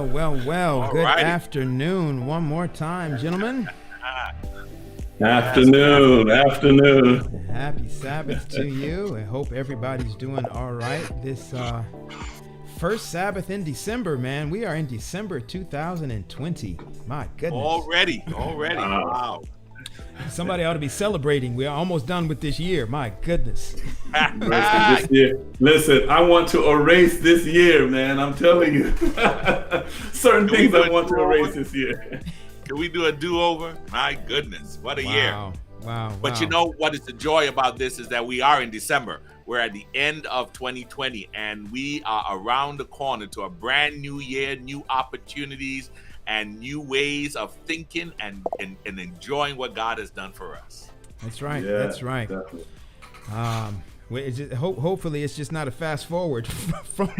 Well. All Good righty. afternoon one more time, gentlemen. Afternoon. Happy Sabbath to you. I hope everybody's doing all right. This first Sabbath in December, man. We are in December 2020. My goodness. Already. Wow. Somebody ought to be celebrating. We're almost done with this year. My goodness. This year. Listen, I want to erase this year, man. I'm telling you. Certain things I want to erase this year. Can we do a do-over? My goodness, what a year. Wow. But you know what is the joy about this is that we are in December. We're at the end of 2020, and we are around the corner to a brand new year, new opportunities, and new ways of thinking and enjoying what God has done for us. That's right. Yeah, That's right. Definitely. Hopefully it's just not a fast forward from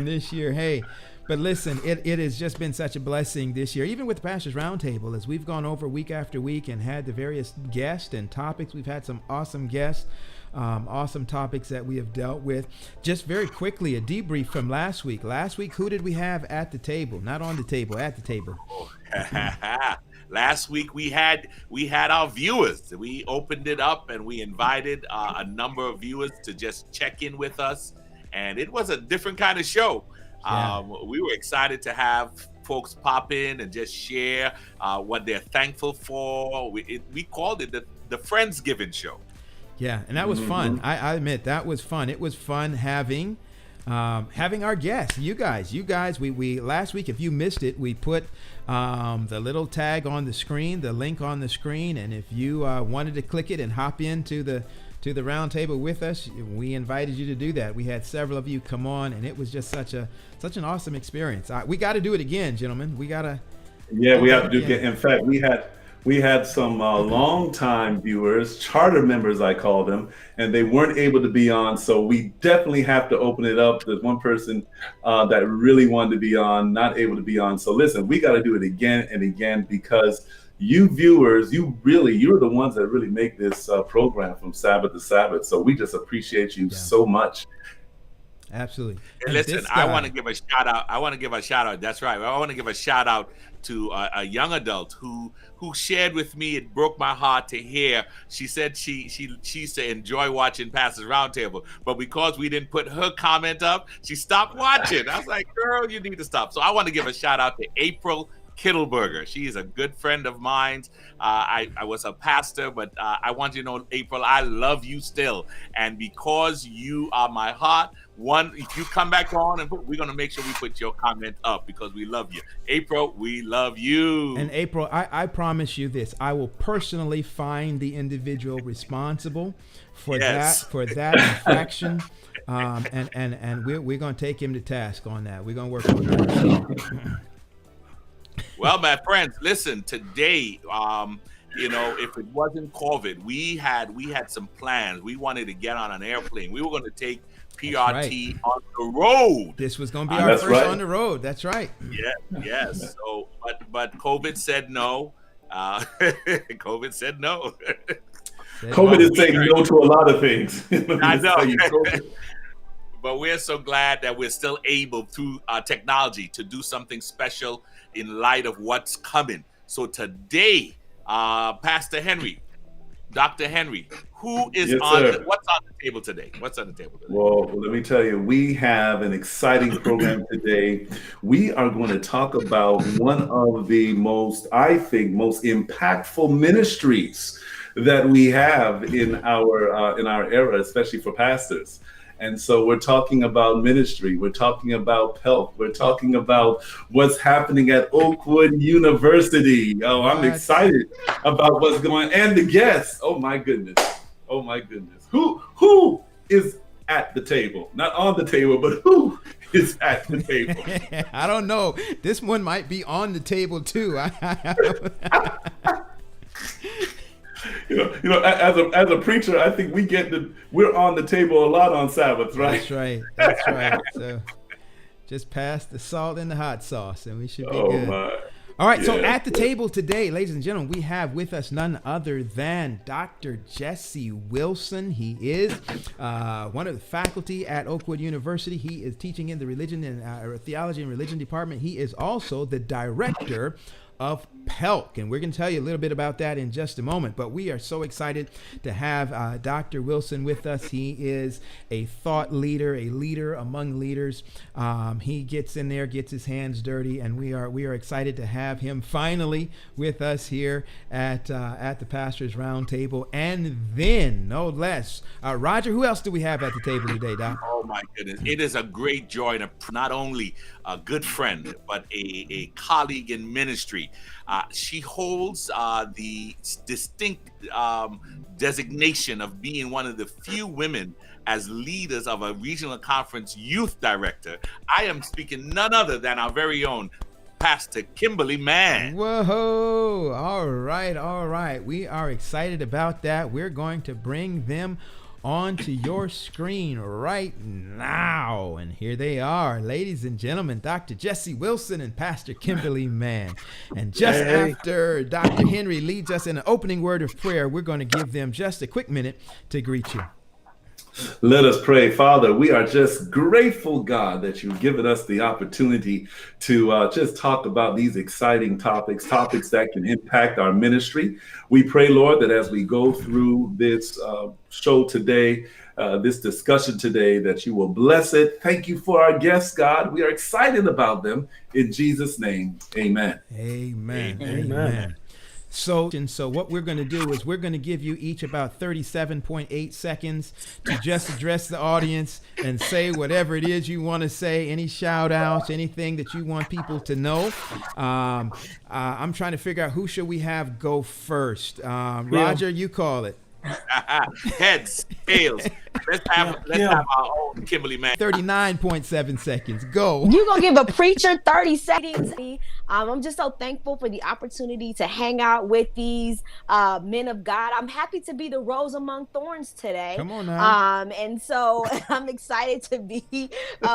this year. Hey, but listen, it has just been such a blessing this year, even with the Pastors Roundtable, as we've gone over week after week and had the various guests and topics. We've had some awesome guests, awesome topics that we have dealt with. Just very quickly, a debrief from last week. Last week, who did we have at the table? Not on the table, at the table. Last week we had our viewers. We opened it up and we invited a number of viewers to just check in with us, and it was a different kind of show. Yeah. We were excited to have folks pop in and just share what they're thankful for. We called it the Friendsgiving show. Yeah, and that was fun. I admit that was fun. It was fun having our guests, you guys. We last week, if you missed it, we put the little tag on the screen, the link on the screen, and if you wanted to click it and hop into the round table with us, we invited you to do that. We had several of you come on, and it was just such an awesome experience. We got to do it again, gentlemen. We have to do it. In fact, we had some longtime viewers, charter members, I call them, and they weren't able to be on. So we definitely have to open it up. There's one person that really wanted to be on, not able to be on. So listen, we got to do it again and again, because you viewers, you're the ones that really make this program from Sabbath to Sabbath. So we just appreciate you so much. Absolutely. And listen, I want to give a shout out. That's right. I want to give a shout out to a young adult who shared with me. It broke my heart to hear. She said she used to enjoy watching Pastors Roundtable, but because we didn't put her comment up, she stopped watching. I was like, girl, you need to stop. So I want to give a shout out to April Kittleberger. She is a good friend of mine. I was a pastor, but I want you to know, April, I love you still. And because you are my heart, if you come back on, and we're going to make sure we put your comment up because we love you. April, we love you. And April, I promise you this. I will personally find the individual responsible for that infraction. And we're going to take him to task on that. We're going to work on that. Well, my friends, listen, today, if it wasn't COVID, we had some plans. We wanted to get on an airplane. We were going to take PRT on the road. This was going to be our first on the road. That's right. Yes. So, but COVID said no. COVID said no. COVID is saying no to a lot of things. I know. But we're so glad that we're still able, through technology, to do something special in light of what's coming. So today, Pastor Henry, Dr. Henry, what's on the table today? Well, let me tell you, we have an exciting program today. We are going to talk about one of the most impactful ministries that we have in our era, especially for pastors. And so we're talking about ministry. We're talking about Pelc. We're talking about what's happening at Oakwood University. Oh, I'm excited about what's going on. And the guests. Oh my goodness. Who is at the table? Not on the table, but who is at the table? I don't know. This one might be on the table too. As a preacher, I think we're on the table a lot on Sabbath, right? That's right. So just pass the salt and the hot sauce, and we should be good. My. All right, so at the table today, ladies and gentlemen, we have with us none other than Dr. Jesse Willson. He is one of the faculty at Oakwood University. He is teaching in the religion and theology and religion department. He is also the director of Pelc, and we're going to tell you a little bit about that in just a moment. But we are so excited to have Dr. Willson with us. He is a thought leader, a leader among leaders. He gets in there, gets his hands dirty, and we are excited to have him finally with us here at the Pastors Roundtable. And then, no less, Roger, who else do we have at the table today, Doc? Oh my goodness, it is a great joy and not only a good friend, but a colleague in ministry. She holds the distinct designation of being one of the few women as leaders of a regional conference youth director. I am speaking none other than our very own Pastor Kimberly Mann. Whoa! All right. We are excited about that. We're going to bring them onto your screen right now. And here they are, ladies and gentlemen, Dr. Jesse Willson and Pastor Kimberly Mann. And just after Dr. Henry leads us in an opening word of prayer, we're going to give them just a quick minute to greet you. Let us pray. Father, we are just grateful, God, that you've given us the opportunity to just talk about these exciting topics that can impact our ministry. We pray, Lord, that as we go through this show today, this discussion today, that you will bless it. Thank you for our guests, God. We are excited about them. In Jesus' name, amen. Amen. So what we're going to do is we're going to give you each about 37.8 seconds to just address the audience and say whatever it is you want to say, any shout outs, anything that you want people to know. I'm trying to figure out who should we have go first. Roger, you call it. Heads, tails. Let's have our own Kimberly Mann. 39.7 seconds. Go. You gonna give a preacher 30 seconds? I'm just so thankful for the opportunity to hang out with these men of God. I'm happy to be the rose among thorns today. Come on now. And so I'm excited to be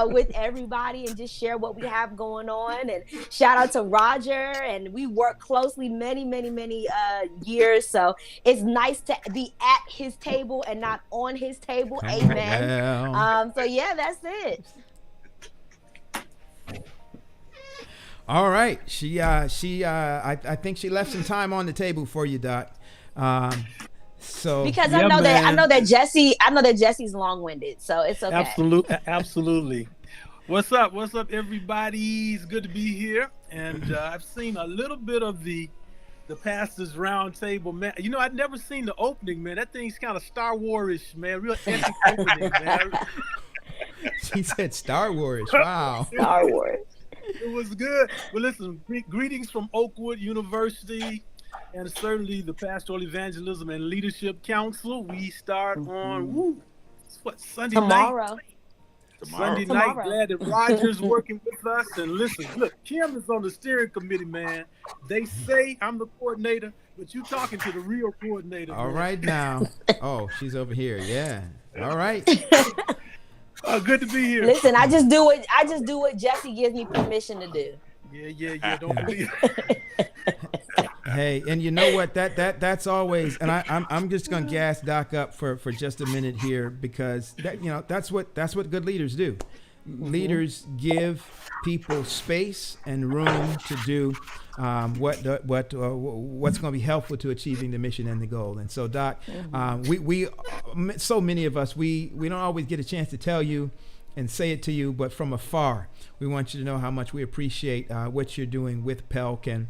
with everybody and just share what we have going on. And shout out to Roger. And we work closely many years. So it's nice to be at his table and not on his table. Amen. So yeah, that's it. All right. I think she left some time on the table for you, Doc. So because I know that Jesse's long-winded, so it's okay. Absolutely. What's up, everybody? It's good to be here, and I've seen a little bit of the Pastors Roundtable, man. You know, I'd never seen the opening, man. That thing's kind of Star Wars-ish, man. Real epic opening, man. She said Star Wars. Wow. Star Wars. It was good. Well, listen, greetings from Oakwood University and certainly the Pastoral Evangelism and Leadership Council. We start on, Sunday tomorrow. night? Sunday night. Glad that Roger's working with us. And listen, look, Kim is on the steering committee, man. They say I'm the coordinator, but you talking to the real coordinator. All man. right now. Oh, she's over here. Yeah. All right. Good to be here. Listen, I just do what Jesse gives me permission to do. Yeah. Don't believe. Hey, and you know what? That's always, and I'm just gonna gas Doc up for just a minute here, because that's what good leaders do. Leaders give people space and room to do what's going to be helpful to achieving the mission and the goal. And so, Doc, we so many of us we don't always get a chance to tell you and say it to you, but from afar, we want you to know how much we appreciate what you're doing with Pelc, and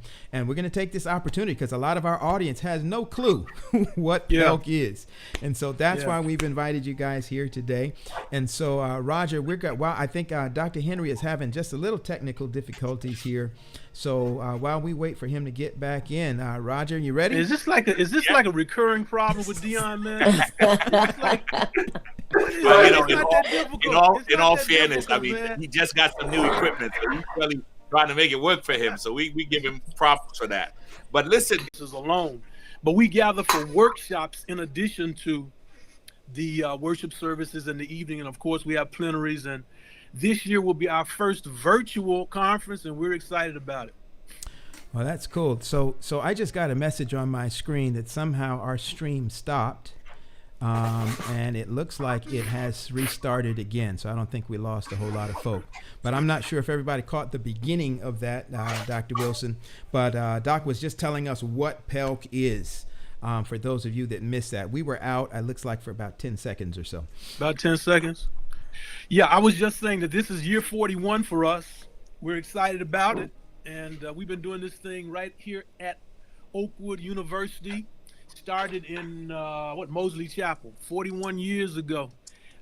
we're going to take this opportunity because a lot of our audience has no clue what Pelc is, and so that's why we've invited you guys here today. And so, Roger, I think Dr. Henry is having just a little technical difficulties here. So while we wait for him to get back in, Roger, you ready? Is this like a recurring problem with Dion, man? Well, in all fairness, I mean, he just got some new equipment, so he's really trying to make it work for him. So we give him props for that. But listen, this is alone. But we gather for workshops in addition to the worship services in the evening, and of course we have plenaries. And this year will be our first virtual conference, and we're excited about it. Well, that's cool. So I just got a message on my screen that somehow our stream stopped, and it looks like it has restarted again. So I don't think we lost a whole lot of folk. But I'm not sure if everybody caught the beginning of that, Dr. Willson. But Doc was just telling us what Pelc is. For those of you that missed that, we were out, it looks like, for about 10 seconds or so. About 10 seconds. Yeah, I was just saying that this is year 41 for us. We're excited about it. And we've been doing this thing right here at Oakwood University. Started in, Mosley Chapel, 41 years ago.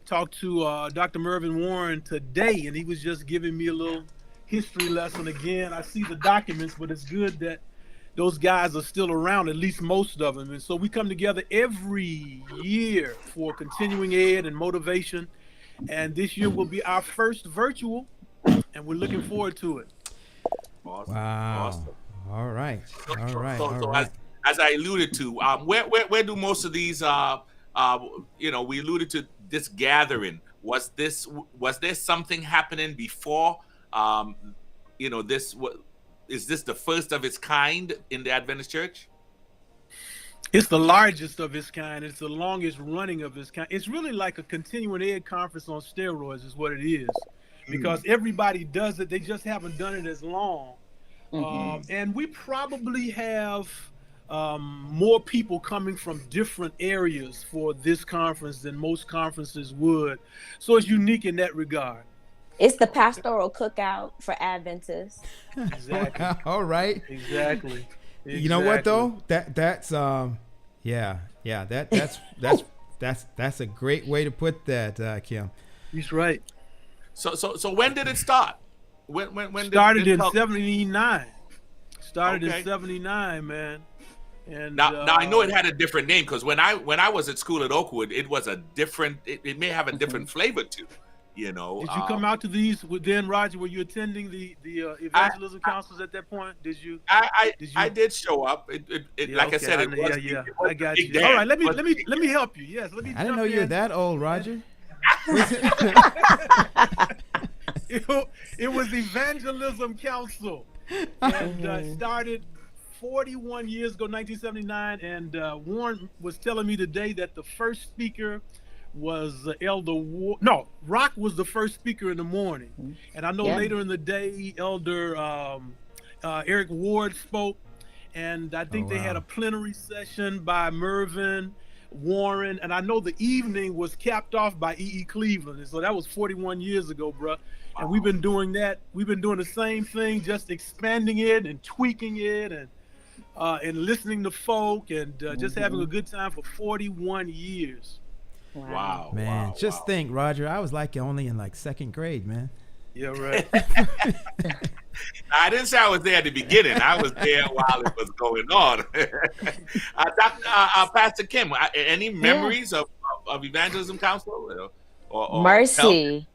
Talked to Dr. Mervyn Warren today, and he was just giving me a little history lesson again. I see the documents, but it's good that those guys are still around, at least most of them. And so we come together every year for continuing ed and motivation. And this year will be our first virtual, and we're looking forward to it. Awesome. Wow. Awesome. All right. So as I alluded to, where do most of these, we alluded to this gathering. Was there something happening before? Is this the first of its kind in the Adventist Church? It's the largest of its kind. It's the longest running of its kind. It's really like a continuing ed conference on steroids is what it is, because everybody does it. They just haven't done it as long. And we probably have more people coming from different areas for this conference than most conferences would. So it's unique in that regard. It's the pastoral cookout for Adventists. Exactly. All right. Exactly. You know what though? That's a great way to put that, Kim. He's right. So when did it start? When started did in 79. Started Okay. in 79, man. And now I know it had a different name, because when I was at school at Oakwood, it was a different. It may have a different flavor too. You know. Did you come out to these then, Roger? Were you attending the evangelism councils at that point? Did you? I did show up. Like I said, it was. I got you. All right, let me help you. Yes, let me. I didn't know you were that old, Roger. It was evangelism council, and started 41 years ago, 1979. And Warren was telling me today that the first speaker was Elder Rock was the first speaker in the morning, and I know later in the day Elder Eric Ward spoke, and I think they had a plenary session by Mervyn Warren, and I know the evening was capped off by E.E. Cleveland, and so that was 41 years ago, bruh. And we've been doing that. We've been doing the same thing, just expanding it and tweaking it, and listening to folk, and just having a good time for 41 years. Wow. Man, just think, Roger, I was like only in like second grade, man. Yeah, right. I didn't say I was there at the beginning. I was there while it was going on. Pastor Kim, any memories of Evangelism Council? Or Mercy.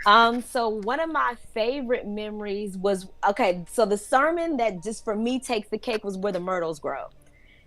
So one of my favorite memories was, so the sermon that just for me takes the cake was Where the Myrtles Grow.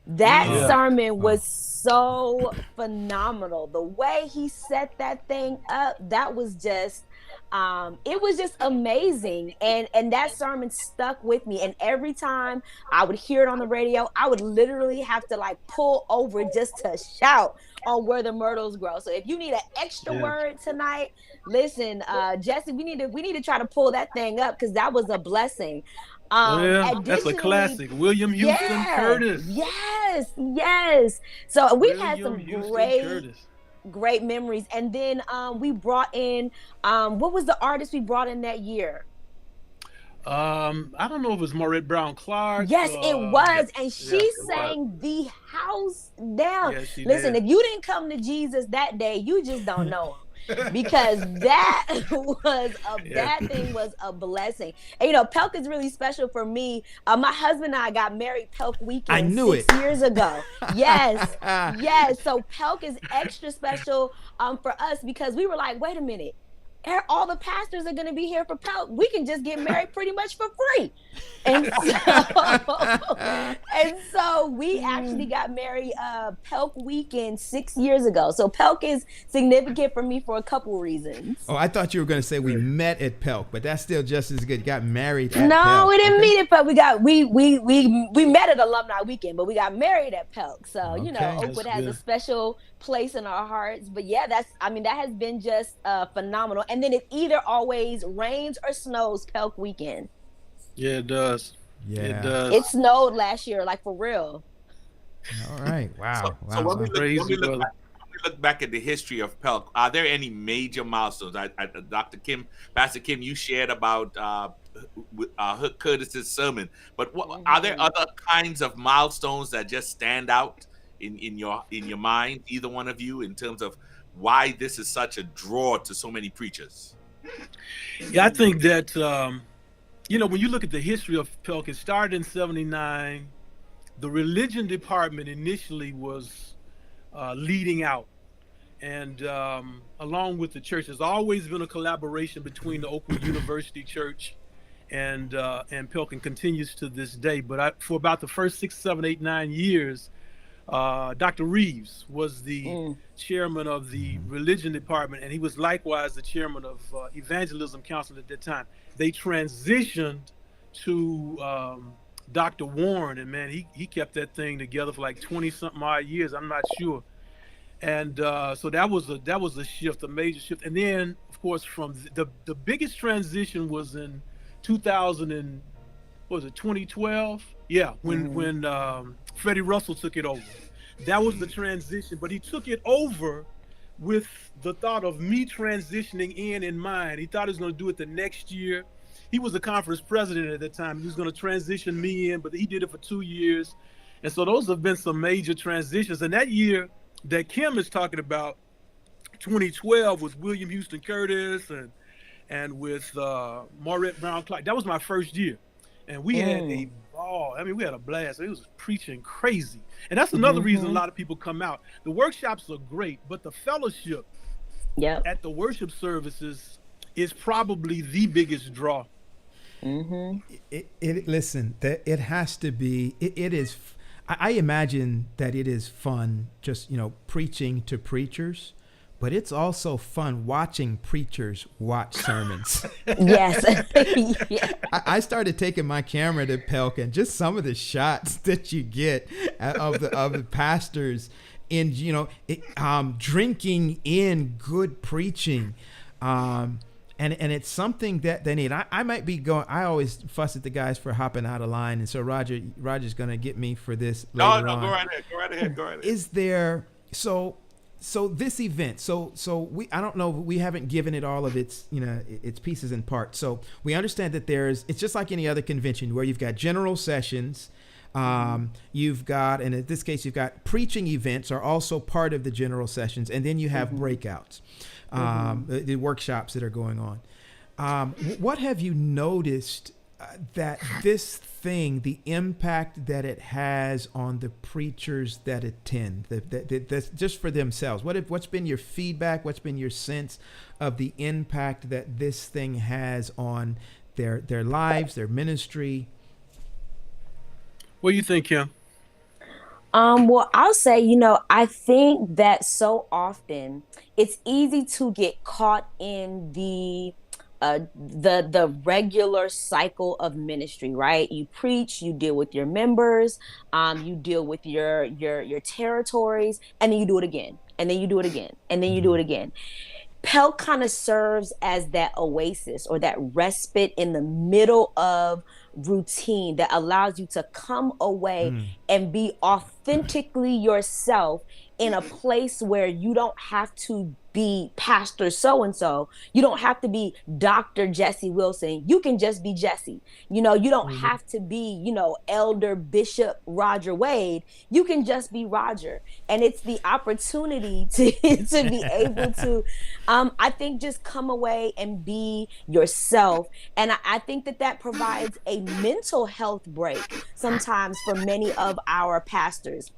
That sermon was so phenomenal. The way he set that thing up, that was just, it was just amazing. And that sermon stuck with me. And every time I would hear it on the radio, I would literally have to like pull over just to shout on Where the Myrtles Grow. So if you need an extra word tonight, listen, Jesse, we need to try to pull that thing up, because that was a blessing. That's a classic. William Houston Curtis. Yes. So we've had some great memories. And then we brought in, what was the artist we brought in that year? I don't know if it was Maurette Brown Clark. Yes, it was. And she sang the house down. Yes, listen, if you didn't come to Jesus that day, you just don't know him. Because that thing was a blessing. And Pelc is really special for me. My husband and I got married Pelc weekend 6 years ago. Yes. So Pelc is extra special for us, because we were like, wait a minute, all the pastors are going to be here for Pelc. We can just get married pretty much for free. And so we actually got married Pelc weekend 6 years ago. So Pelc is significant for me for a couple reasons. Oh, I thought you were going to say we met at Pelc, but that's still just as good. Got married at Pelc. No, we didn't meet at Pelc. We met at alumni weekend, but we got married at Pelc. So Oakwood has a special place in our hearts. But yeah, that has been just phenomenal. And then it either always rains or snows Pelc weekend. Yeah, it does. Yeah, it does. It snowed last year, like for real. All right. Wow. So when we look back at the history of Pelc, are there any major milestones? Dr. Kim, Pastor Kim, you shared about Curtis's sermon, but are there other kinds of milestones that just stand out in your mind, either one of you, in terms of why this is such a draw to so many preachers? Yeah, I think that when you look at the history of Pelc, it started in '79. The religion department initially was leading out, and along with the church, there's always been a collaboration between the Oakwood University Church and Pelc, and continues to this day. But for about the first 6, 7, 8, 9 years, Dr. Reeves was the chairman of the religion department, and he was likewise the chairman of evangelism council at that time. They transitioned to Dr. Warren, and man, he kept that thing together for like 20-something odd years. I'm not sure. And so that was a shift, a major shift. And then, of course, from the biggest transition was in 2012? Yeah, when Freddie Russell took it over. That was the transition, but he took it over with the thought of me transitioning in mind. He thought he was going to do it the next year. He was the conference president at that time. He was going to transition me in, but he did it for 2 years. And so those have been some major transitions. And that year that Kim is talking about, 2012, with William Houston Curtis and with Maurette Brown Clark, that was my first year. And we had a ball. I mean, we had a blast. It was preaching crazy. And that's another reason a lot of people come out. The workshops are great, but the fellowship at the worship services is probably the biggest draw. Listen, it has to be, it is, I imagine that it is fun just, preaching to preachers, but it's also fun watching preachers watch sermons. Yes. I started taking my camera to Pelc, and just some of the shots that you get of the pastors in, drinking in good preaching. And it's something that they need. I might be going. I always fuss at the guys for hopping out of line, and so Roger's going to get me for this later on. Go right ahead. Is there so this event? So I don't know. We haven't given it all of its its pieces and parts. So we understand that it's just like any other convention where you've got general sessions. You've got, and in this case, you've got preaching events are also part of the general sessions, and then you have breakouts. The workshops that are going on. What have you noticed that this thing, the impact that it has on the preachers that attend, that's just for themselves? What's been your feedback? What's been your sense of the impact that this thing has on their lives, their ministry? What do you think, Kim? Well, I'll say, I think that so often it's easy to get caught in the regular cycle of ministry, right? You preach, you deal with your members, you deal with your territories, and then you do it again, and then you do it again, and then you do it again. Pelc kind of serves as that oasis or that respite in the middle of routine that allows you to come away and be authentically yourself in a place where you don't have to be Pastor so-and-so. You don't have to be Dr. Jesse Willson. You can just be Jesse. You don't have to be, Elder Bishop Roger Wade. You can just be Roger. And it's the opportunity to be able to, I think, just come away and be yourself. And I think that provides a mental health break sometimes for many of our pastors.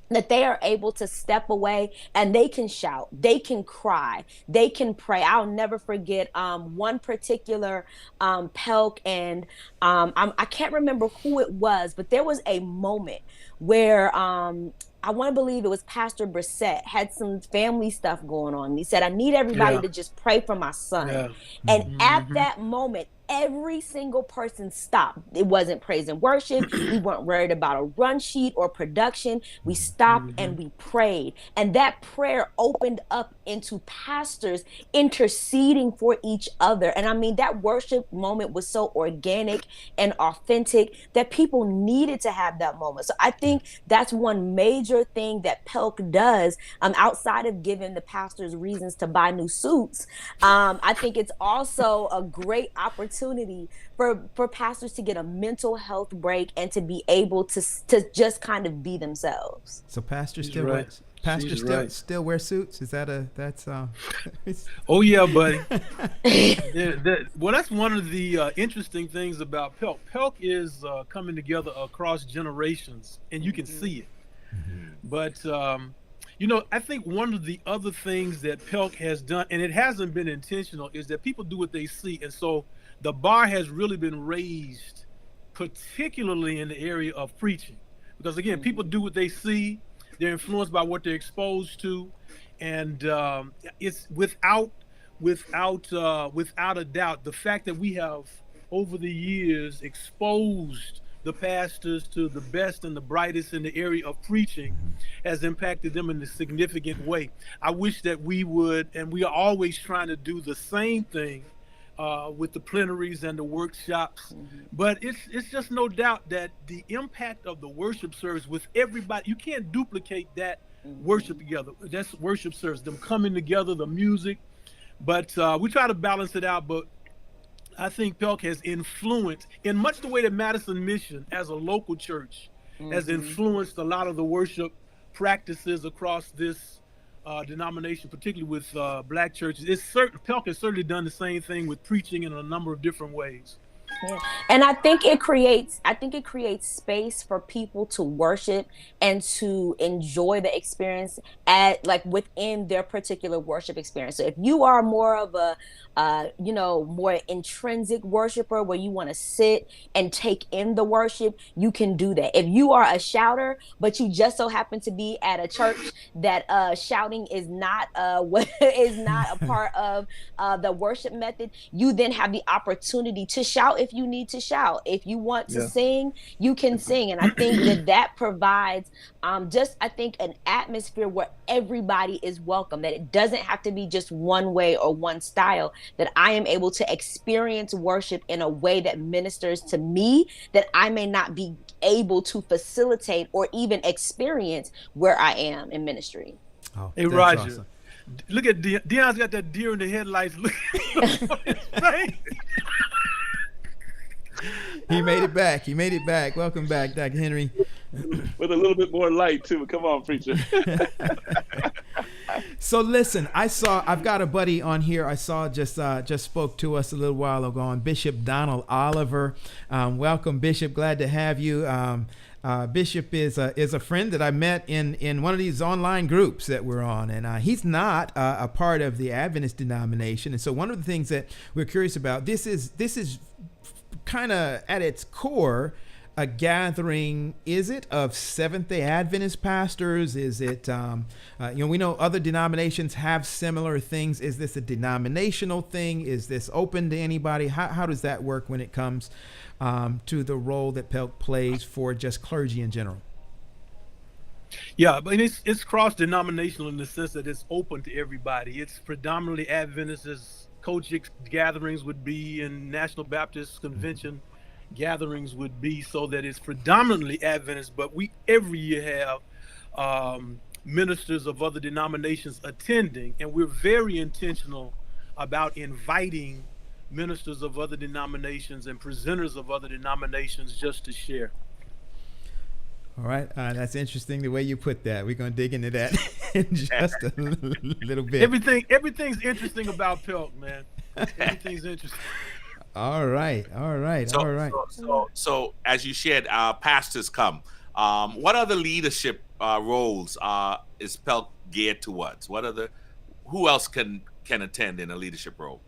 that they are able to step away and they can shout, they can cry, they can pray. I'll never forget one particular Pelc, and I can't remember who it was, but there was a moment where I want to believe it was Pastor Brissett had some family stuff going on. He said, I need everybody to just pray for my son. Yeah. And at that moment, every single person stopped. It wasn't praise and worship. We weren't worried about a run sheet or production. We stopped and we prayed. And that prayer opened up into pastors interceding for each other. And I mean, that worship moment was so organic and authentic that people needed to have that moment. So I think that's one major thing that Pelc does, outside of giving the pastors reasons to buy new suits. I think it's also a great opportunity for pastors to get a mental health break and to be able to just kind of be themselves. So pastors still wear suits? Is that that's Oh yeah, buddy. Well, that's one of the interesting things about Pelc. Pelc is coming together across generations, and you can see it. But I think one of the other things that Pelc has done, and it hasn't been intentional, is that people do what they see. And so the bar has really been raised, particularly in the area of preaching. Because again, people do what they see, they're influenced by what they're exposed to. And it's without a doubt, the fact that we have over the years exposed the pastors to the best and the brightest in the area of preaching has impacted them in a significant way. I wish that we would, and we are always trying to do the same thing with the plenaries and the workshops, but it's just no doubt that the impact of the worship service with everybody, you can't duplicate that worship together. That's worship service, them coming together, the music, but we try to balance it out. But I think Pelc has influenced in much the way that Madison Mission as a local church has influenced a lot of the worship practices across this denomination, particularly with Black churches. Pelc has certainly done the same thing with preaching in a number of different ways. Yeah. And I think it creates space for people to worship and to enjoy the experience within their particular worship experience. So if you are more of a more intrinsic worshiper where you want to sit and take in the worship, you can do that. If you are a shouter, but you just so happen to be at a church that shouting is not a part of the worship method, you then have the opportunity to shout if you need to shout. If you want to sing, you can sing. And I think that provides an atmosphere where everybody is welcome, that it doesn't have to be just one way or one style, that I am able to experience worship in a way that ministers to me that I may not be able to facilitate or even experience where I am in ministry. Oh, hey, Roger. Awesome. Look at Dion's got that deer in the headlights. Look on his face. He made it back. Welcome back, Dr. Henry. With a little bit more light too. Come on, preacher. So listen, I've got a buddy on here. I saw just spoke to us a little while ago on Bishop Donald Oliver. Welcome, Bishop. Glad to have you. Bishop is a friend that I met in one of these online groups that we're on, and he's not a part of the Adventist denomination. And so one of the things that we're curious about, this is kind of at its core a gathering, is it, of Seventh-day Adventist pastors? Is it, we know other denominations have similar things. Is this a denominational thing? Is this open to anybody? How does that work when it comes to the role that Pelc plays for just clergy in general? Yeah, but it's cross-denominational in the sense that it's open to everybody. It's predominantly Adventists, as Kojic gatherings would be, and National Baptist Convention gatherings would be, so that it's predominantly Adventist, but we every year have ministers of other denominations attending, and we're very intentional about inviting ministers of other denominations and presenters of other denominations just to share. All right, that's interesting the way you put that. We're going to dig into that in just a little bit. Everything's interesting about Pelc, man. Everything's interesting. All right. So as you shared, pastors come. What other leadership roles is Pelc geared towards? Who else can attend in a leadership role?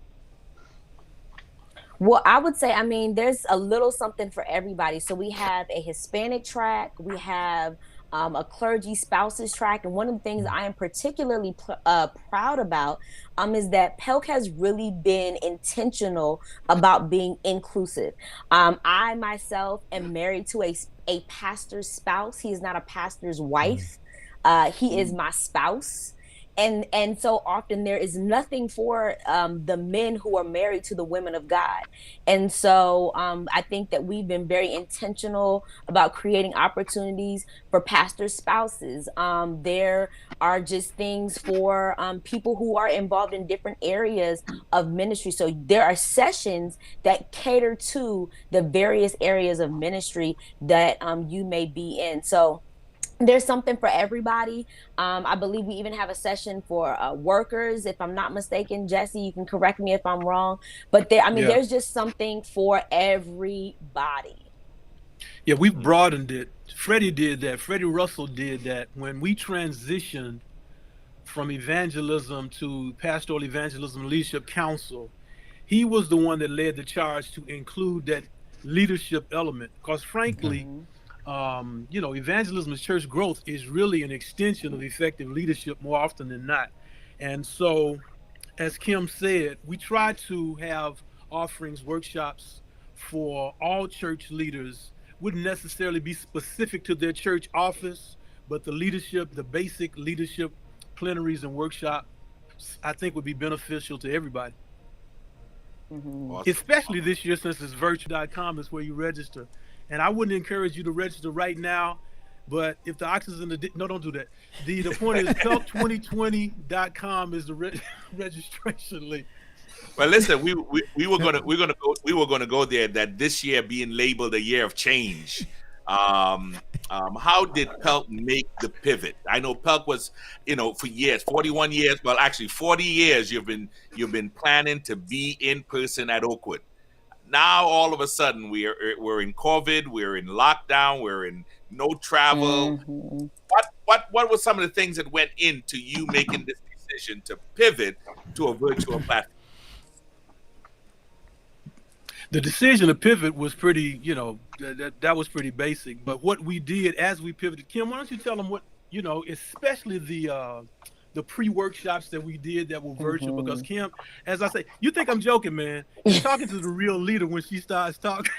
Well, I would say, I mean, there's a little something for everybody. So we have a Hispanic track, we have a clergy spouses track. And one of the things I am particularly proud about is that Pelc has really been intentional about being inclusive. I myself am married to a pastor's spouse. He is not a pastor's wife. He is my spouse. And so often there is nothing for the men who are married to the women of God. And so I think that we've been very intentional about creating opportunities for pastor spouses. There are just things for people who are involved in different areas of ministry. So there are sessions that cater to the various areas of ministry that you may be in. So there's something for everybody. I believe we even have a session for workers, if I'm not mistaken. Jesse, you can correct me if I'm wrong. But there's just something for everybody. Yeah, we've broadened it. Freddie did that. Freddie Russell did that. When we transitioned from evangelism to Pastoral Evangelism Leadership Council, he was the one that led the charge to include that leadership element. Because frankly, evangelism and church growth is really an extension of effective leadership more often than not. And so, as Kim said, we try to have offerings, workshops for all church leaders. Wouldn't necessarily be specific to their church office, but the leadership, the basic leadership plenaries and workshops, I think would be beneficial to everybody. Awesome. Especially this year, since it's virtual.com is where you register. And I wouldn't encourage you to register right now, but if the oxygen, no, don't do that. The point is pelc2020.com is the registration link. Well, listen, we were gonna go there. That this year being labeled a year of change. How did Pelc make the pivot? I know Pelc was, for years, 41 years. Well, actually, 40 years. You've been planning to be in person at Oakwood. Now all of a sudden we're in COVID, we're in lockdown, we're in no travel. Mm-hmm. What were some of the things that went into you making this decision to pivot to a virtual platform? The decision to pivot was pretty, that was pretty basic. But what we did as we pivoted, Kim, why don't you tell them what, especially the pre-workshops that we did that were virtual, because Kim, as I say, you think I'm joking, man. You're talking to the real leader when she starts talking.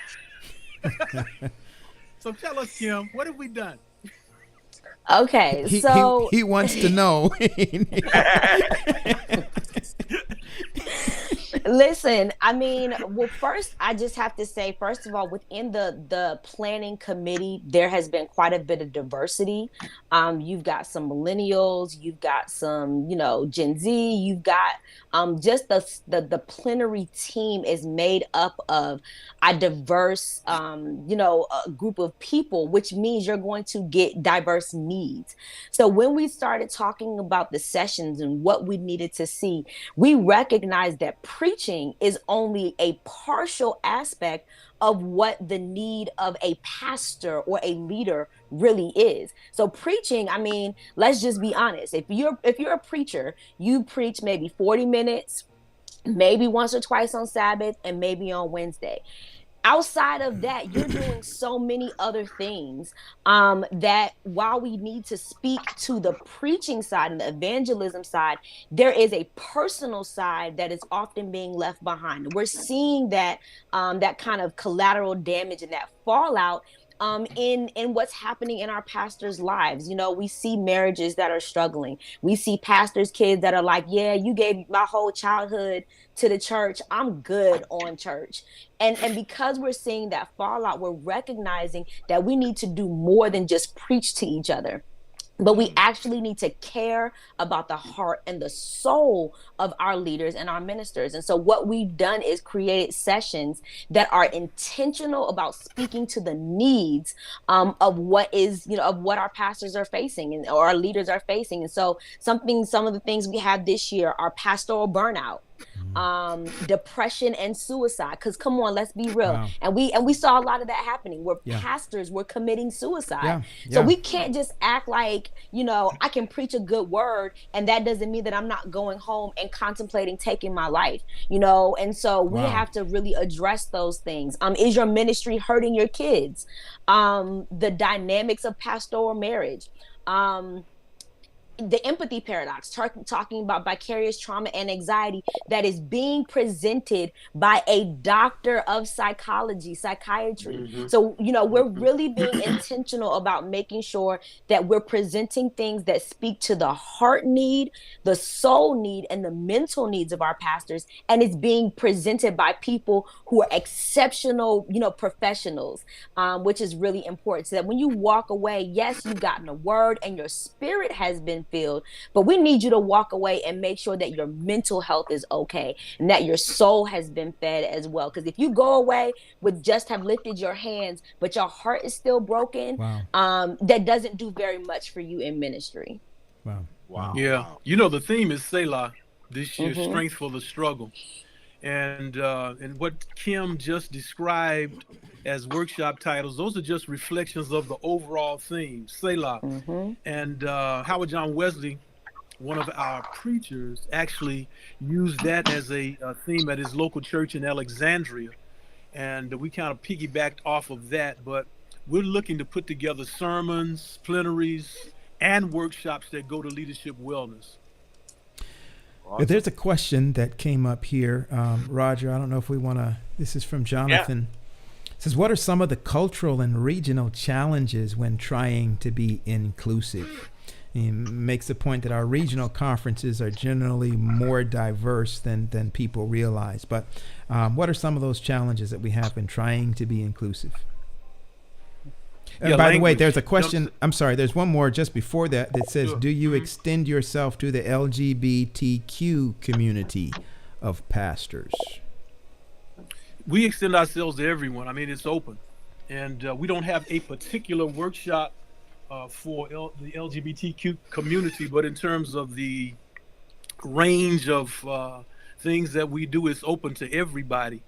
So tell us, Kim, what have we done? Okay, he wants to know. Listen, I mean, well, first, I just have to say, first of all, within the planning committee, there has been quite a bit of diversity. You've got some millennials, you've got some, Gen Z, you've got just the plenary team is made up of a diverse, a group of people, which means you're going to get diverse needs. So when we started talking about the sessions and what we needed to see, we recognized that preaching is only a partial aspect of what the need of a pastor or a leader really is. So preaching, I mean, let's just be honest. If you're a preacher, you preach maybe 40 minutes, maybe once or twice on Sabbath, and maybe on Wednesday. Outside of that, you're doing so many other things that while we need to speak to the preaching side and the evangelism side, there is a personal side that is often being left behind. We're seeing that that kind of collateral damage and that fallout in what's happening in our pastors' lives. We see marriages that are struggling. We see pastors' kids that are like, yeah, you gave my whole childhood to the church. I'm good on church. And because we're seeing that fallout, we're recognizing that we need to do more than just preach to each other. But we actually need to care about the heart and the soul of our leaders and our ministers. And so what we've done is created sessions that are intentional about speaking to the needs of what our pastors are facing or our leaders are facing. And so some of the things we have this year are pastoral burnout. depression and suicide. Because come on, let's be real. Wow. And we saw a lot of that happening where Yeah. pastors were committing suicide. Yeah. So Yeah. we can't just act like, I can preach a good word and that doesn't mean that I'm not going home and contemplating taking my life, and so we Wow. have to really address those things. Is your ministry hurting your kids? The dynamics of pastoral marriage. The empathy paradox, talking about vicarious trauma and anxiety that is being presented by a doctor of psychiatry. Mm-hmm. So, we're really being intentional about making sure that we're presenting things that speak to the heart need, the soul need, and the mental needs of our pastors. And it's being presented by people who are exceptional, professionals, which is really important. So that when you walk away, yes, you've gotten a word and your spirit has been filled, but we need you to walk away and make sure that your mental health is okay and that your soul has been fed as well. Because if you go away with just have lifted your hands, but your heart is still broken, Wow. that doesn't do very much for you in ministry. Wow. Wow. Yeah. Wow. The theme is Selah this year, Mhm. strength for the struggle. And what Kim just described as workshop titles, those are just reflections of the overall theme, Selah. Mm-hmm. And Howard John Wesley, one of our preachers, actually used that as a theme at his local church in Alexandria. And we kind of piggybacked off of that. But we're looking to put together sermons, plenaries, and workshops that go to leadership wellness. But there's a question that came up here, Roger. I don't know if we want to. This is from Jonathan. It says, what are some of the cultural and regional challenges when trying to be inclusive? He makes the point that our regional conferences are generally more diverse than people realize. But what are some of those challenges that we have in trying to be inclusive? Yeah, by the way, language. there's a question. I'm sorry. There's one more just before that says, Sure. do you Mhm. extend yourself to the LGBTQ community of pastors? We extend ourselves to everyone. I mean, it's open. And we don't have a particular workshop for the LGBTQ community, but in terms of the range of things that we do, it's open to everybody.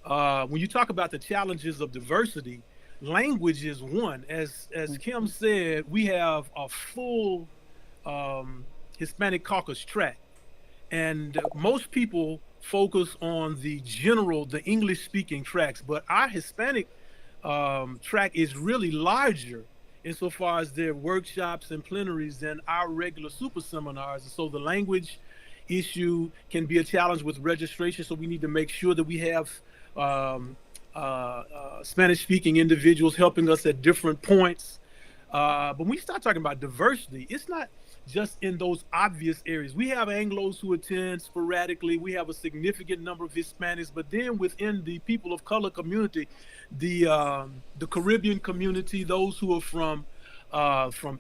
When you talk about the challenges of diversity, language is one. As Kim said, we have a full Hispanic caucus track, and most people focus on the English-speaking tracks, but our Hispanic track is really larger insofar as their workshops and plenaries than our regular super seminars. And so the language issue can be a challenge with registration. So we need to make sure that we have Spanish-speaking individuals helping us at different points. But when we start talking about diversity, it's not just in those obvious areas. We have Anglos who attend sporadically. We have a significant number of Hispanics, but then within the people of color community, the Caribbean community, those who are from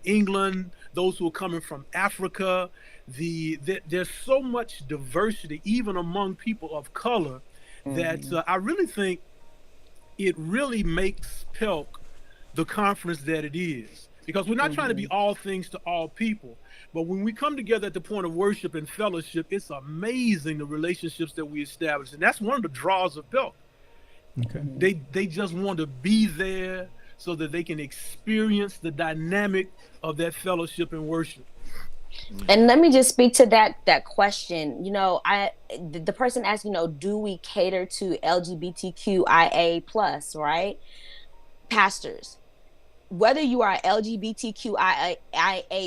England, those who are coming from Africa, there's so much diversity even among people of color that I really think it really makes Pelc the conference that it is, because we're not trying to be all things to all people. But when we come together at the point of worship and fellowship, it's amazing the relationships that we establish. And that's one of the draws of Pelc. Okay. They just want to be there so that they can experience the dynamic of that fellowship and worship. And let me just speak to that question. The person asked, do we cater to LGBTQIA plus, right? Pastors, whether you are LGBTQIA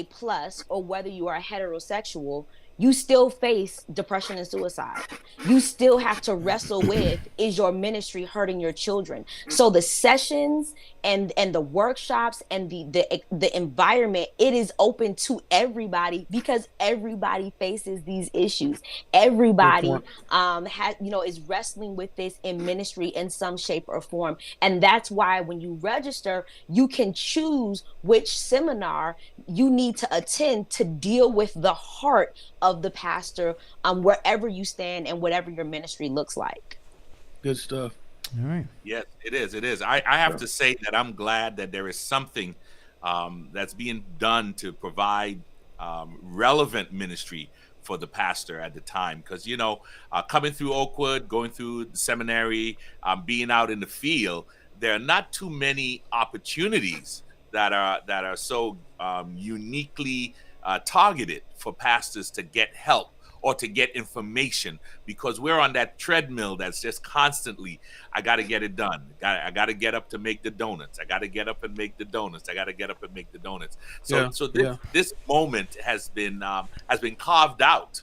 plus or whether you are heterosexual, you still face depression and suicide. You still have to wrestle with, is your ministry hurting your children? So the sessions and the workshops and the environment, it is open to everybody because everybody faces these issues. Everybody is wrestling with this in ministry in some shape or form. And that's why when you register, you can choose which seminar you need to attend to deal with the heart of the pastor, wherever you stand and whatever your ministry looks like. Good stuff. All right. Yes, it is. It is. I have to say that I'm glad that there is something that's being done to provide relevant ministry for the pastor at the time, because coming through Oakwood, going through the seminary, being out in the field, there are not too many opportunities that are so uniquely targeted for pastors to get help or to get information, because we're on that treadmill that's just constantly, I got to get it done. I got to get up to make the donuts. I got to get up and make the donuts. I got to get up and make the donuts. So this moment has been carved out.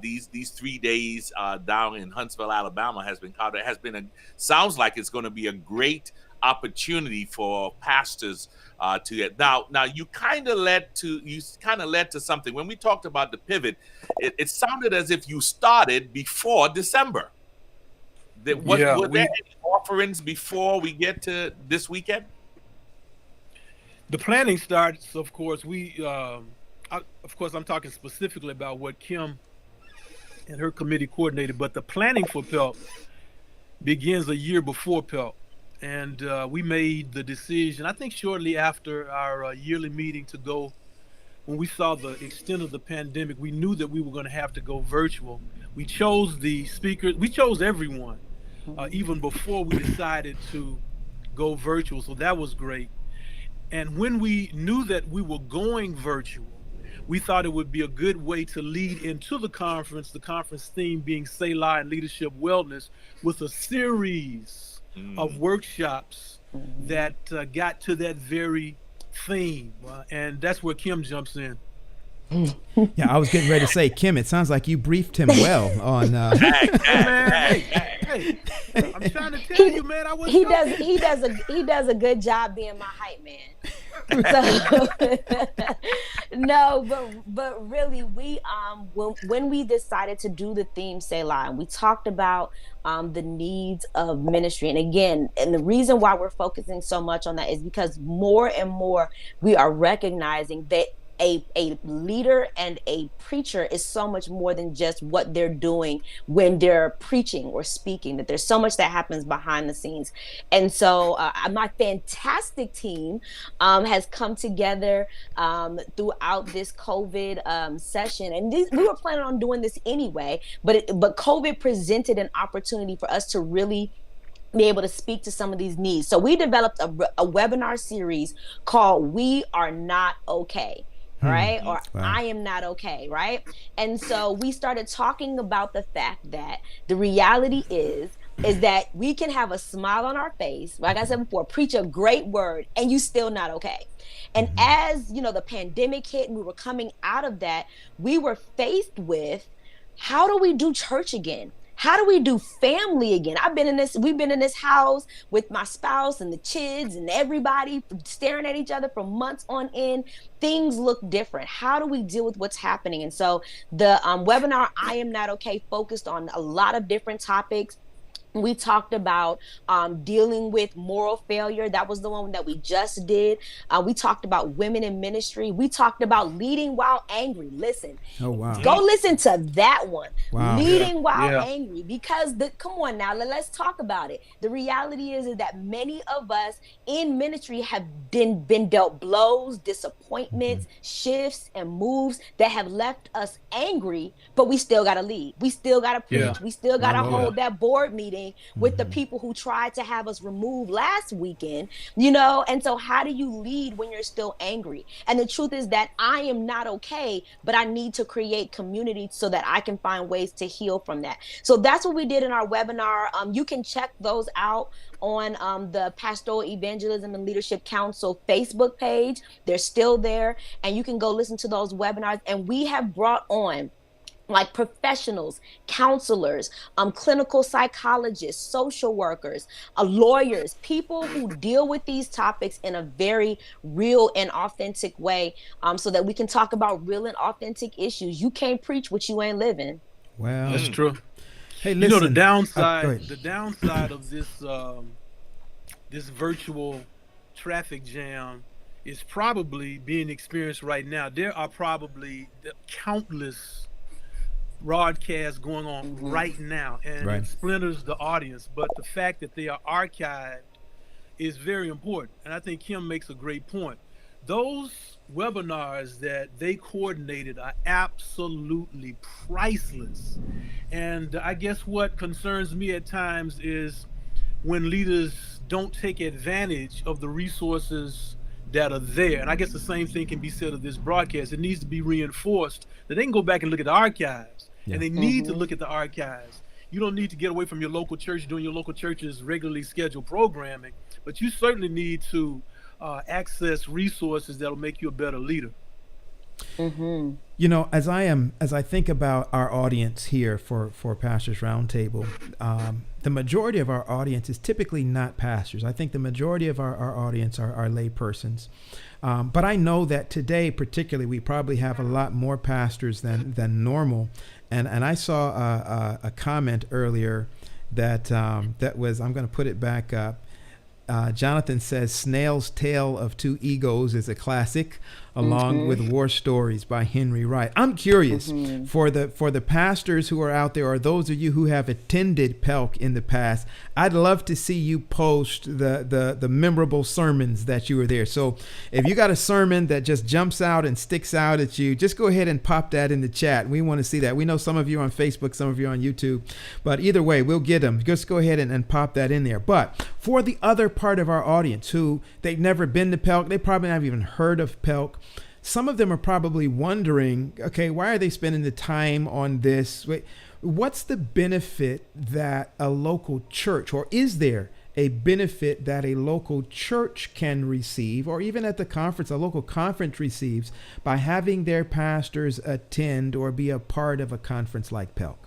These 3 days down in Huntsville, Alabama has been carved out. Sounds like it's going to be a great opportunity for pastors to get. Now you kind of led to something when we talked about the pivot. It sounded as if you started before December. Were there any offerings before we get to this weekend? The planning starts, of course. I'm talking specifically about what Kim and her committee coordinated, but the planning for Pelc begins a year before Pelc. And we made the decision, I think shortly after our yearly meeting, to go. When we saw the extent of the pandemic, we knew that we were going to have to go virtual. We chose the speakers, we chose everyone, even before we decided to go virtual. So that was great. And when we knew that we were going virtual, we thought it would be a good way to lead into the conference theme being Selah and Leadership Wellness, with a series of workshops that got to that very theme. And that's where Kim jumps in. Yeah, I was getting ready to say, Kim, it sounds like you briefed him well on. Hey, I'm trying to tell you, man. He does a good job being my hype man. No, but really, we when we decided to do the theme Selah, and we talked about the needs of ministry, and again, and the reason why we're focusing so much on that is because more and more we are recognizing that a leader and a preacher is so much more than just what they're doing when they're preaching or speaking, that there's so much that happens behind the scenes. And so my fantastic team has come together throughout this COVID session. And we were planning on doing this anyway, but COVID presented an opportunity for us to really be able to speak to some of these needs. So we developed a webinar series called We Are Not Okay. Right? Or I am not okay, right? And so we started talking about the fact that the reality is that we can have a smile on our face, like I said before, preach a great word, and you still not okay. And as the pandemic hit and we were coming out of that, we were faced with, how do we do church again? How do we do family again? We've been in this house with my spouse and the kids and everybody staring at each other for months on end. Things look different. How do we deal with what's happening? And so the webinar, I Am Not Okay, focused on a lot of different topics. We talked about dealing with moral failure. That was the one that we just did. We talked about women in ministry. We talked about leading while angry. Listen, go listen to that one. Wow. Leading while angry, because come on now, let's talk about it. The reality is that many of us in ministry have been dealt blows, disappointments, shifts, and moves that have left us angry, but we still got to lead. We still got to preach. We still got to hold that board meeting with the people who tried to have us removed last weekend, and so how do you lead when you're still angry? And the truth is that I am not okay, but I need to create community so that I can find ways to heal from that. So that's what we did in our webinar. You can check those out on the Pastoral Evangelism and Leadership Council Facebook page. They're still there, and you can go listen to those webinars. And we have brought on like professionals, counselors, clinical psychologists, social workers, lawyers, people who deal with these topics in a very real and authentic way, so that we can talk about real and authentic issues. You can't preach what you ain't living. Well, that's true. Hey, listen. The downside of this virtual traffic jam is probably being experienced right now. There are probably countless broadcasts going on right now, and it splinters the audience, but the fact that they are archived is very important. And I think Kim makes a great point. those webinars that they coordinated are absolutely priceless. And I guess what concerns me at times is when leaders don't take advantage of the resources that are there. And I guess the same thing can be said of this broadcast. It needs to be reinforced that they can go back and look at the archives. And they need to look at the archives. You don't need to get away from your local church doing your local church's regularly scheduled programming, but you certainly need to access resources that'll make you a better leader. You know, as I think about our audience here for Pastors Roundtable, the majority of our audience is typically not pastors. I think the majority of our audience are lay persons. But I know that today, particularly, we probably have a lot more pastors than normal. And I saw a comment earlier that was, I'm going to put it back up. Jonathan says, Snail's Tale of Two Egos is a classic, along with War Stories by Henry Wright. I'm curious for the pastors who are out there, or those of you who have attended Pelc in the past, I'd love to see you post the memorable sermons that you were there. So if you got a sermon that just jumps out and sticks out at you, just go ahead and pop that in the chat. We want to see that. We know some of you are on Facebook, some of you are on YouTube, but either way, we'll get them. Just go ahead and pop that in there. But for the other part of our audience who they've never been to Pelc, they probably haven't even heard of Pelc. Some of them are probably wondering, okay, why are they spending the time on this? What's the benefit that a local church, or is there a benefit that a local church can receive, or even at the conference, a local conference receives, by having their pastors attend or be a part of a conference like Pelc?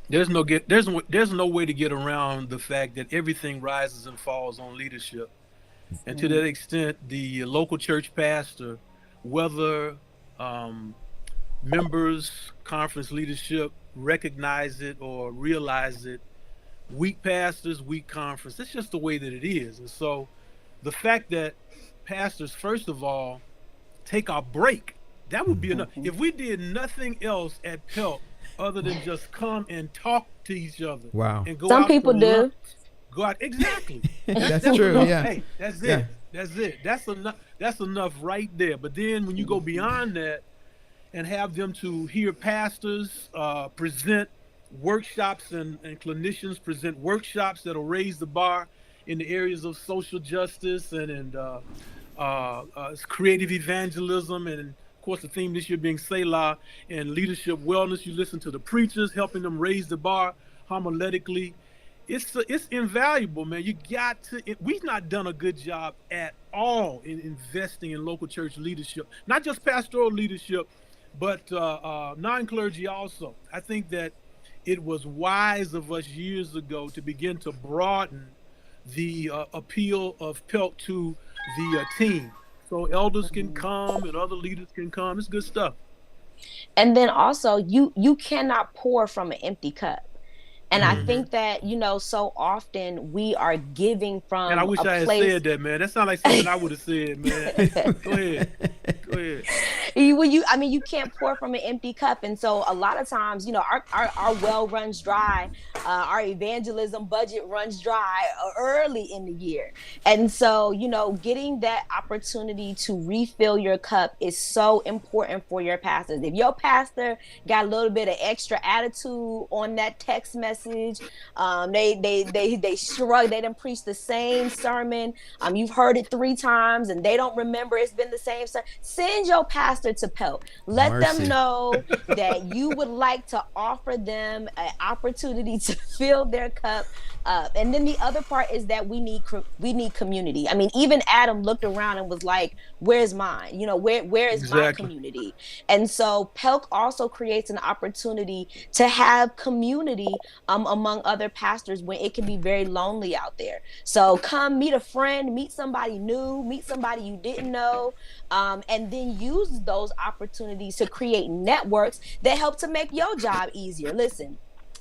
There's no way to get around the fact that everything rises and falls on leadership. And to that extent, the local church pastor, whether members, conference leadership recognize it or realize it, weak pastors, weak conference, it's just the way that it is. And so the fact that pastors, first of all, take our break, that would be enough. If we did nothing else at Pelc other than just come and talk to each other. Wow. And go Some out people do. lunch, go out, exactly. That's true. Enough. Yeah. Hey, that's it. Yeah. That's it. That's enough right there. But then when you go beyond that and have them to hear pastors present workshops and clinicians present workshops that'll raise the bar in the areas of social justice and creative evangelism, and of course the theme this year being Selah and leadership wellness. You listen to the preachers helping them raise the bar homiletically. It's invaluable, man. You got to. We've not done a good job at all in investing in local church leadership, not just pastoral leadership, but non-clergy also. I think that it was wise of us years ago to begin to broaden the appeal of Pelc to the team, so elders can come and other leaders can come. It's good stuff. And then also, you cannot pour from an empty cup. And I think that, so often we are giving from And I wish I had said that, man. That sounds like something I would have said, man. Go ahead. You can't pour from an empty cup. And so a lot of times, our well runs dry, our evangelism budget runs dry early in the year. And so, getting that opportunity to refill your cup is so important for your pastors. If your pastor got a little bit of extra attitude on that text message, they shrug, they didn't preach the same sermon, you've heard it 3 times and they don't remember it's been the same sermon, send your pastor to Pelc. Let them know that you would like to offer them an opportunity to fill their cup up. And then the other part is that we need community. I mean, even Adam looked around and was like, where's mine? Where is my community? And so Pelc also creates an opportunity to have community among other pastors when it can be very lonely out there. So come meet a friend, meet somebody new, meet somebody you didn't know, and then use those opportunities to create networks that help to make your job easier. Listen,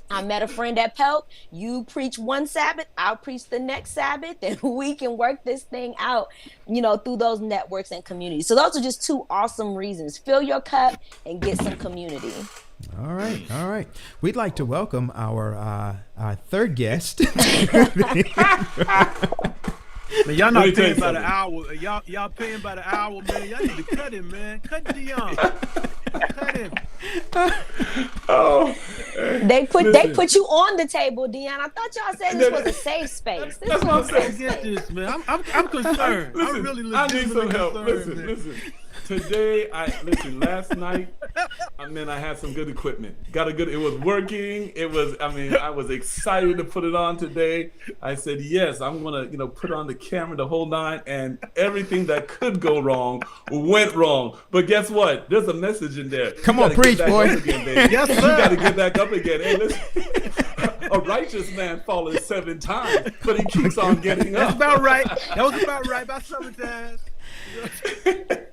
I met a friend at Pelc. You preach one Sabbath, I'll preach the next Sabbath, and we can work this thing out, through those networks and communities. So those are just 2 awesome reasons. Fill your cup and get some community. All right. We'd like to welcome our third guest. Man, y'all Let me not tell you paying by the something. hour. Y'all paying by the hour, man. Y'all need to cut him, man. Cut Dion. Cut him. Oh, They listen. put you on the table, Dion. I thought y'all said this was a safe space. This That's is what I'm a saying. safe Get space. this, man. I'm concerned. Listen, I'm really I need legitimately some help. concerned, man. Listen. Today, last night, I had some good equipment. It was working. I was excited to put it on today. I said, yes, I'm going to, put on the camera, the whole nine, and everything that could go wrong went wrong. But guess what? There's a message in there. Come on, preach, boy. Again, baby. Yes, You sir. got to get back up again. Hey, listen, a righteous man falleth 7 times, but he keeps on getting That's up. about right. That was about right. About 7 times.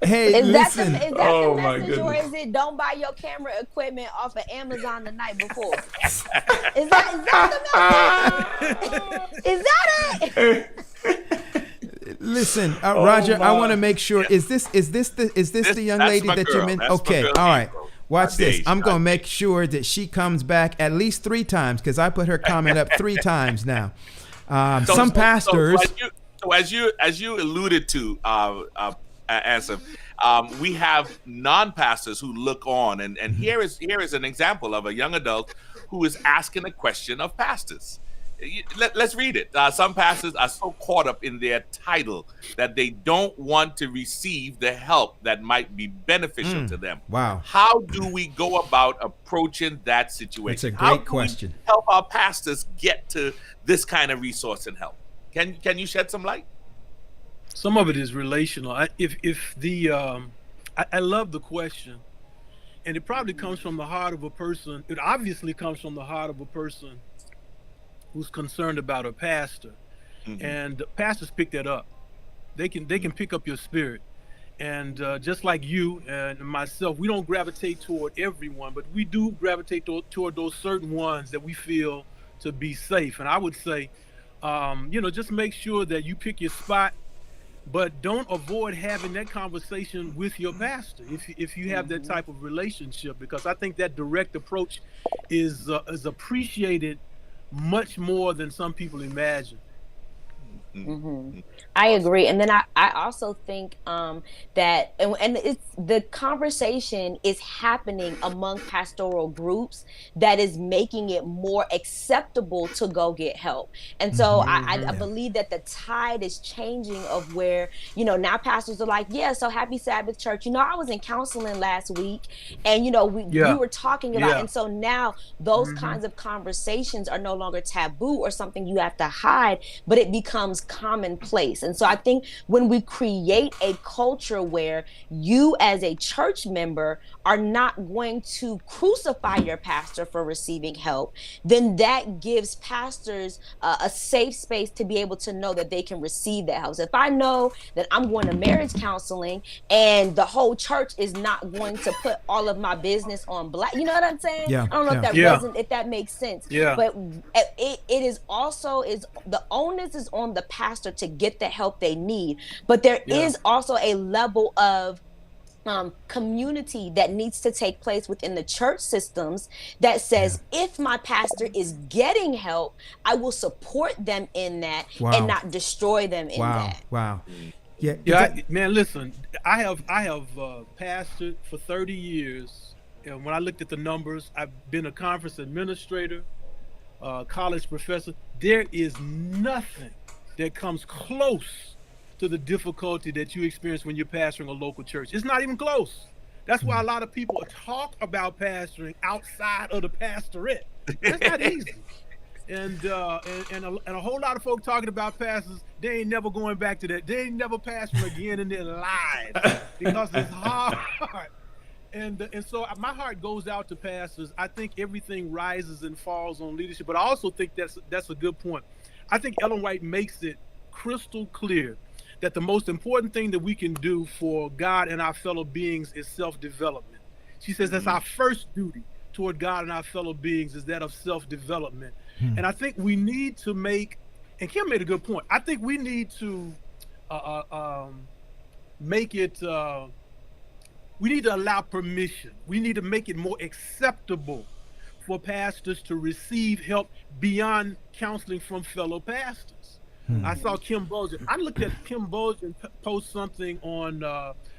Hey, Is that listen. the Oh, my message, or goodness. is it don't buy your camera equipment off of Amazon the night before? Is that the message? Is that it? Listen, Roger, I my. want to make sure. Is this the young That's lady my that girl. you meant? That's my Okay, girl, all right. April. Watch this. Days, I'm gonna my make sure that she comes back at least 3 times because I put her comment up 3 times now. Some pastors. So as you alluded to, Anson, we have non-pastors who look on, and here is an example of a young adult who is asking a question of pastors. Let's read it. Some pastors are so caught up in their title that they don't want to receive the help that might be beneficial to them. Wow. How do we go about approaching that situation? It's a great How do question. we help our pastors get to this kind of resource and help? Can you shed some light? Some of it is relational. I love the question, and it probably comes from the heart of a person. It obviously comes from the heart of a person who's concerned about a pastor, and pastors pick that up. They can pick up your spirit, and just like you and myself, we don't gravitate toward everyone, but we do gravitate toward those certain ones that we feel to be safe. And I would say, just make sure that you pick your spot, but don't avoid having that conversation with your pastor if you have that type of relationship, because I think that direct approach is appreciated much more than some people imagine. I agree, and then I also think that and it's the conversation is happening among pastoral groups that is making it more acceptable to go get help. And so I believe that the tide is changing of where now pastors are like, yeah, so happy Sabbath church. I was in counseling last week, and we were talking about, and so now those kinds of conversations are no longer taboo or something you have to hide, but it becomes commonplace. And so I think when we create a culture where you as a church member are not going to crucify your pastor for receiving help, then that gives pastors a safe space to be able to know that they can receive that help. So if I know that I'm going to marriage counseling and the whole church is not going to put all of my business on black, you know what I'm saying? Yeah. I don't know if that makes sense. Yeah. But it is also the onus is on the pastor to get the help they need, but there is also a level of community that needs to take place within the church systems that says, if my pastor is getting help, I will support them in that and not destroy them in that. Wow. Yeah. Man, listen, I have pastored for 30 years, and when I looked at the numbers, I've been a conference administrator, college professor. There is nothing that comes close to the difficulty that you experience when you're pastoring a local church. It's not even close. That's why a lot of people talk about pastoring outside of the pastorate. That's not easy. And a whole lot of folk talking about pastors, they ain't never going back to that. They ain't never pastoring again in their lives because it's hard. And so my heart goes out to pastors. I think everything rises and falls on leadership, but I also think that's a good point. I think Ellen White makes it crystal clear that the most important thing that we can do for God and our fellow beings is self-development. She says that's our first duty toward God and our fellow beings, is that of self-development. And I think we need to make, and Kim made a good point, I think we need to make it, we need to allow permission. We need to make it more acceptable for pastors to receive help beyond counseling from fellow pastors. I saw Kim Bojan. I looked at Kim Bojan post something on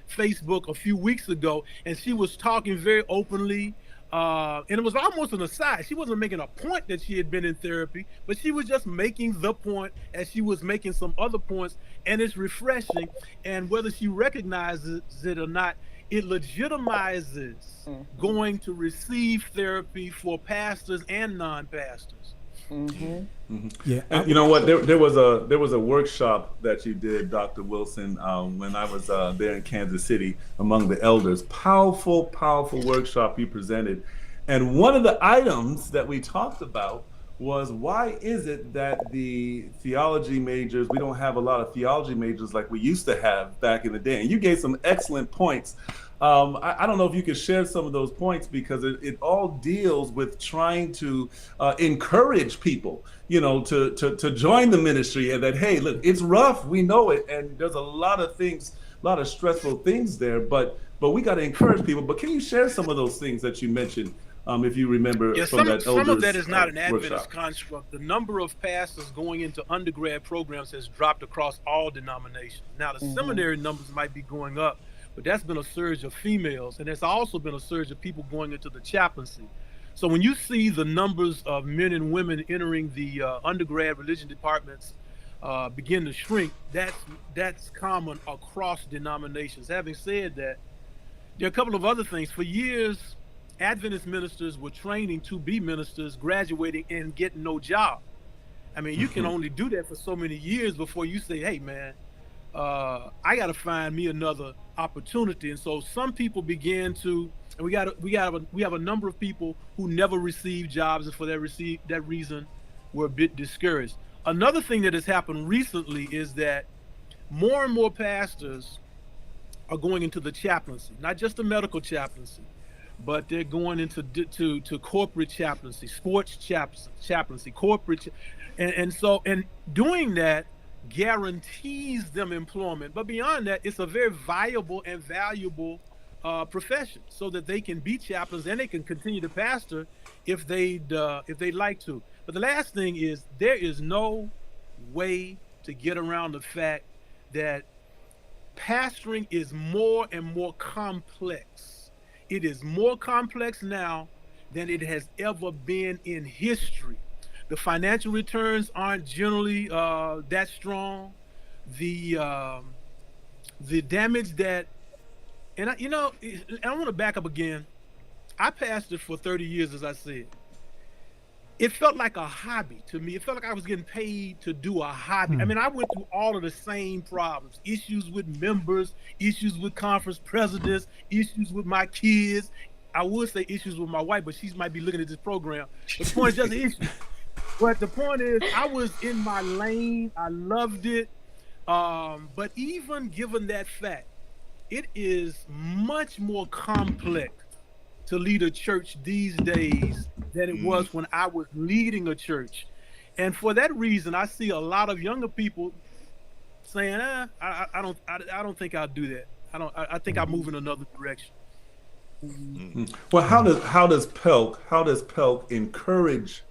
Facebook a few weeks ago, and she was talking very openly. And it was almost an aside. She wasn't making a point that she had been in therapy, but she was just making the point as she was making some other points. And it's refreshing. And whether she recognizes it or not, it legitimizes going to receive therapy for pastors and non-pastors. Yeah, and you know what? There was a workshop that you did, Dr. Wilson, when I was there in Kansas City among the elders. Powerful workshop you presented, and one of the items that we talked about was, why is it that the theology majors, we don't have a lot of theology majors like we used to have back in the day? And you gave some excellent points. I don't know if you could share some of those points, because it all deals with trying to encourage people, to join the ministry, and that, hey, look, it's rough, we know it, and there's a lot of things, a lot of stressful things there, but we got to encourage people. But can you share some of those things that you mentioned, if you remember, from that some of that is not an workshop? Adventist construct. The number of pastors going into undergrad programs has dropped across all denominations. Now, the seminary numbers might be going up, but that's been a surge of females, and there's also been a surge of people going into the chaplaincy. So when you see the numbers of men and women entering the undergrad religion departments begin to shrink, that's common across denominations. Having said that, there are a couple of other things. For years, Adventist ministers were training to be ministers, graduating and getting no job. I mean, you can only do that for so many years before you say, hey, man, I got to find me another opportunity. And so some people began to, and we have a number of people who never received jobs, and for that reason were a bit discouraged. Another thing that has happened recently is that more and more pastors are going into the chaplaincy, not just the medical chaplaincy, but they're going into to corporate chaplaincy, sports chaplaincy, corporate, and doing that guarantees them employment. But beyond that, it's a very viable and valuable profession, so that they can be chaplains and they can continue to pastor if they'd like to. But the last thing is, there is no way to get around the fact that pastoring is more and more complex. It is more complex now than it has ever been in history. The financial returns aren't generally that strong. The damage that, and I want to back up again. I pastored for 30 years, as I said. It felt like a hobby to me. It felt like I was getting paid to do a hobby. I mean, I went through all of the same problems: issues with members, issues with conference presidents, issues with my kids. I would say issues with my wife, but she might be looking at this program. The point is just an issue. But the point is, I was in my lane. I loved it. But even given that fact, it is much more complex to lead a church these days than it was when I was leading a church. And for that reason, I see a lot of younger people saying, I don't think I'll do that. I think I'll move in another direction. Well, how does Pelc encourage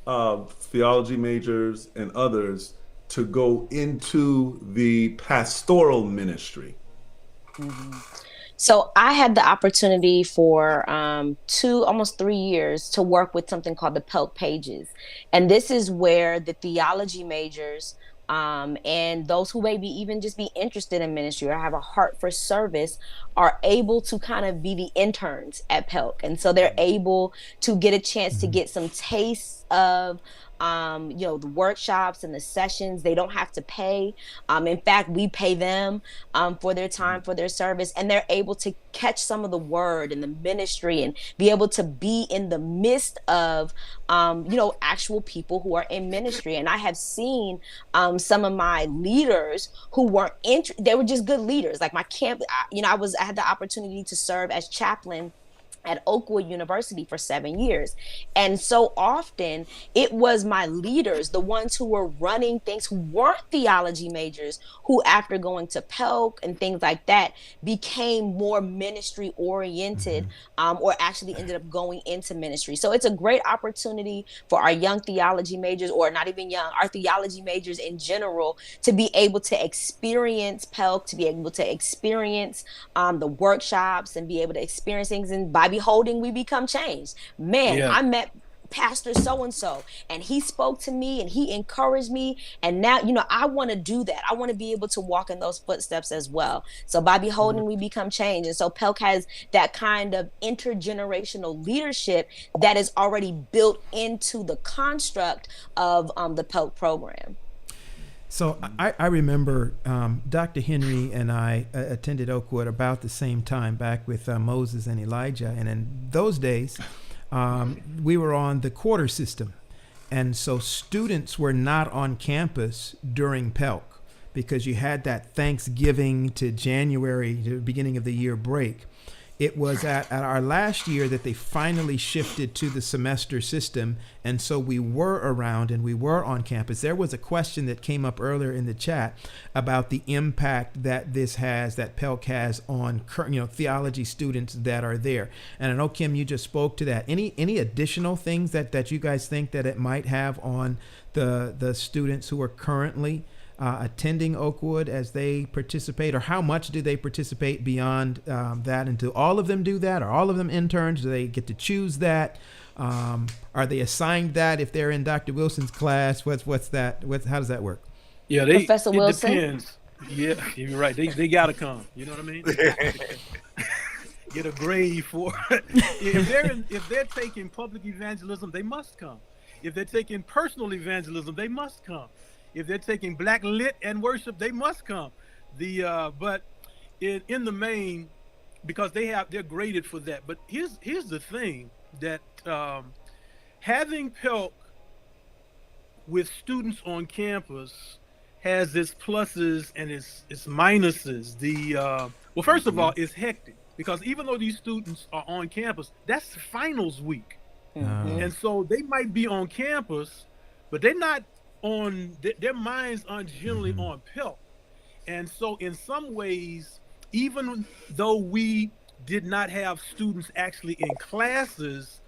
theology majors and others to go into the pastoral ministry? So I had the opportunity for almost 3 years to work with something called the Pelc Pages. And this is where the theology majors and those who maybe even just be interested in ministry or have a heart for service are able to kind of be the interns at Pelc. And so they're able to get a chance to get some tastes of the workshops and the sessions. They don't have to pay. In fact, we pay them for their time, for their service, and they're able to catch some of the word and the ministry and be able to be in the midst of, actual people who are in ministry. And I have seen some of my leaders who weren't they were just good leaders. Like my camp, I had the opportunity to serve as chaplain at Oakwood University for 7 years. And so often it was my leaders, the ones who were running things, who weren't theology majors, who after going to Pelc and things like that became more ministry oriented, or actually ended up going into ministry. So it's a great opportunity for our young theology majors, or not even young, our theology majors in general, to be able to experience Pelc, to be able to experience the workshops, and be able to experience things. And by beholding, we become changed. Man, Yeah. I met Pastor so-and-so, and he spoke to me and he encouraged me. And now, I want to do that. I want to be able to walk in those footsteps as well. So by beholding, we become changed. And so Pelc has that kind of intergenerational leadership that is already built into the construct of the Pelc program. So I remember Dr. Henry and I attended Oakwood about the same time, back with Moses and Elijah. And in those days, we were on the quarter system. And so students were not on campus during Pelc, because you had that Thanksgiving to January, to the beginning of the year break. It was at our last year that they finally shifted to the semester system. And so we were around and we were on campus. There was a question that came up earlier in the chat about the impact that this has, that Pelc has on theology students that are there. And I know, Kim, you just spoke to that. Any additional things that you guys think that it might have on the students who are currently attending Oakwood as they participate, or how much do they participate beyond that? And do all of them do that? Are all of them interns? Do they get to choose that? Are they assigned that if they're in Dr. Wilson's class? What's that? How does that work? Yeah, Professor Willson? It depends. Yeah, you're right. They gotta come. You know what I mean? Get a grade for it. If they're taking public evangelism, they must come. If they're taking personal evangelism, they must come. If they're taking Black lit and worship, they must come. But in the main, because they're graded for that. But here's the thing, that having Pelc with students on campus has its pluses and its minuses. Well, first of all, it's hectic, because even though these students are on campus, that's finals week. And so they might be on campus, but they're not on, their minds aren't generally on Pelc. And so in some ways, even though we did not have students actually in classes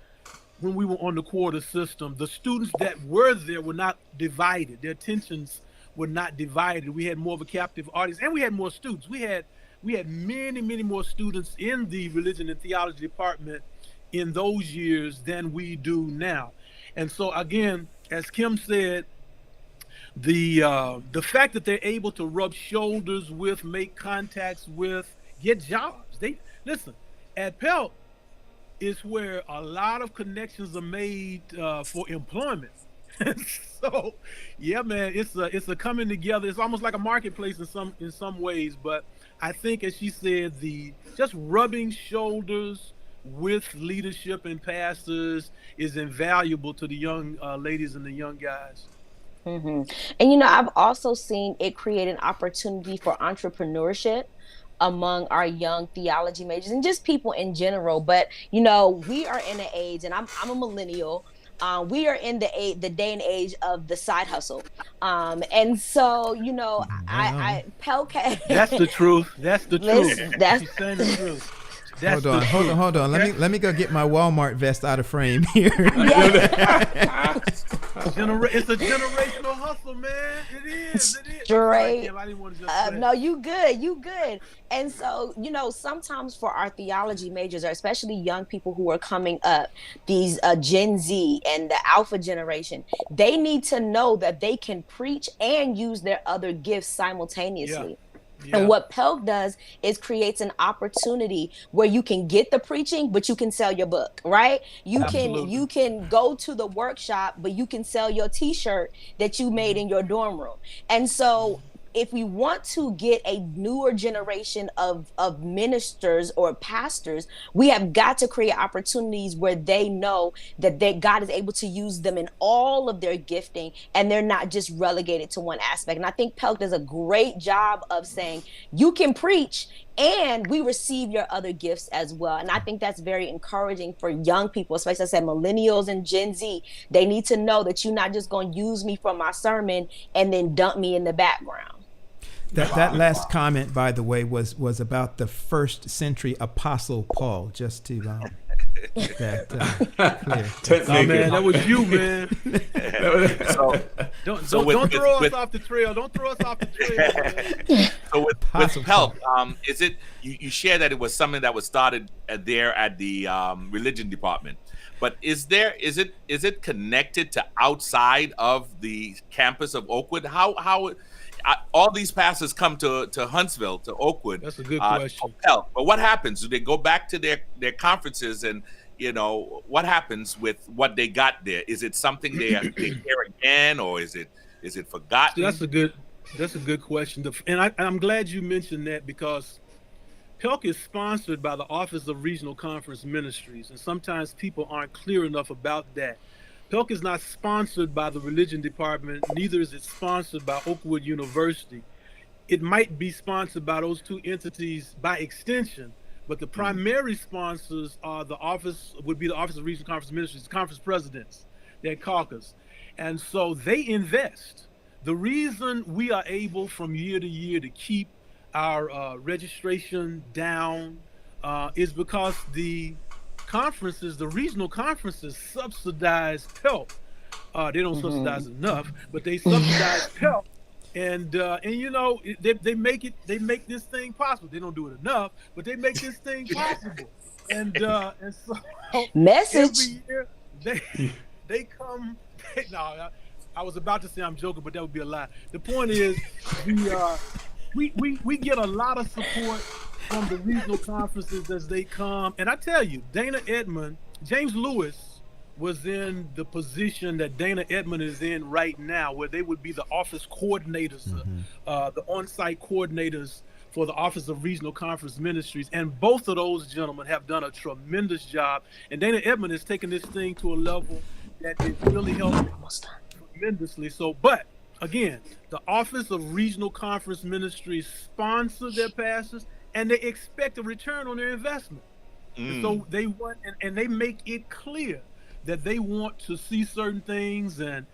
when we were on the quarter system, the students that were there were not divided. Their attentions were not divided. We had more of a captive audience, and we had more students. We had many, many more students in the religion and theology department in those years than we do now. And so again, as Kim said, the fact that they're able to rub shoulders with, make contacts with, get jobs. Listen, at Pelc is where a lot of connections are made for employment. So, yeah, man, it's a coming together. It's almost like a marketplace in some ways. But I think, as she said, just rubbing shoulders with leadership and pastors is invaluable to the young ladies and the young guys. And I've also seen it create an opportunity for entrepreneurship among our young theology majors and just people in general. But we are in an age, and I'm a millennial. We are in the day and age of the side hustle, and so I Pelc. That's the truth. That's the truth. She's saying the truth. Hold on. Okay. Let me go get my Walmart vest out of frame here. It's a generational hustle, man. It is. Straight. I didn't want to just No, you good. And so, sometimes for our theology majors, or especially young people who are coming up, these Gen Z and the Alpha generation, they need to know that they can preach and use their other gifts simultaneously. Yeah. And what Pelc does is creates an opportunity where you can get the preaching, but you can sell your book, right? You can go to the workshop, but you can sell your T-shirt that you made in your dorm room. And so if we want to get a newer generation of ministers or pastors, we have got to create opportunities where they know that God is able to use them in all of their gifting, and they're not just relegated to one aspect. And I think Pelc does a great job of saying you can preach and we receive your other gifts as well. And I think that's very encouraging for young people, especially, I said, millennials and Gen Z. They need to know that you're not just going to use me for my sermon and then dump me in the background. That last comment, by the way, was about the first century Apostle Paul. Just to clear. Oh man, that was you, man. Don't throw us off the trail. Don't throw us off the trail. So with Pelc, is it you share that it was something that was started there at the religion department, but is it connected to outside of the campus of Oakwood? How all these pastors come to Huntsville, to Oakwood. That's a good question. Pelc. But what happens? Do they go back to their conferences, and what happens with what they got there? Is it something they hear again, or is it forgotten? That's a good question. And I'm glad you mentioned that, because Pelc is sponsored by the Office of Regional Conference Ministries, and sometimes people aren't clear enough about that. Pelc is not sponsored by the religion department, neither is it sponsored by Oakwood University. It might be sponsored by those two entities by extension, but the primary sponsors are the Office of Regional Conference Ministries, conference presidents, their caucus. And so they invest. The reason we are able from year to year to keep our registration down is because the regional conferences subsidize Pelc. They don't subsidize enough, but they subsidize Pelc, and they make this thing possible. They don't do it enough, but they make this thing possible. And so message. Every year they come. I was about to say I'm joking, but that would be a lie. The point is, we get a lot of support from the regional conferences as they come. And I tell you, James Lewis was in the position that Dana Edmond is in right now, where they would be the office coordinators, the on-site coordinators for the Office of Regional Conference Ministries. And both of those gentlemen have done a tremendous job. And Dana Edmond has taken this thing to a level that is really helping tremendously. So, but again, the Office of Regional Conference Ministries sponsor their pastors, and they expect a return on their investment. And so they want, and they make it clear that they want to see certain things. And,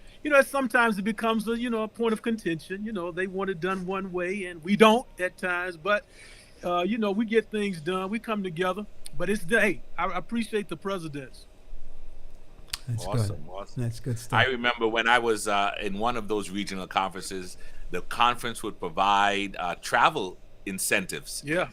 sometimes it becomes a point of contention. They want it done one way and we don't at times, but, we get things done. We come together, but I appreciate the presidents. That's awesome. That's good stuff. I remember when I was in one of those regional conferences, the conference would provide travel incentives. Yeah.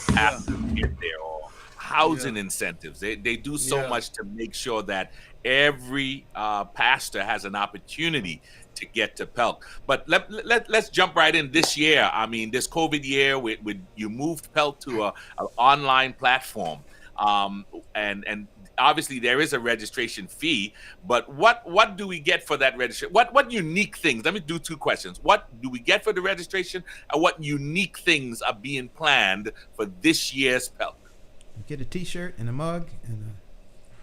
Pastors get there, or housing incentives. They do so much to make sure that every pastor has an opportunity to get to Pelc. But let's jump right in this year. I mean, this COVID year, you moved Pelc to an online platform, and obviously there is a registration fee, but what do we get for that registration? What unique things? Let me do two questions. What do we get for the registration, and what unique things are being planned for this year's Pelc? You get a T-shirt and a mug and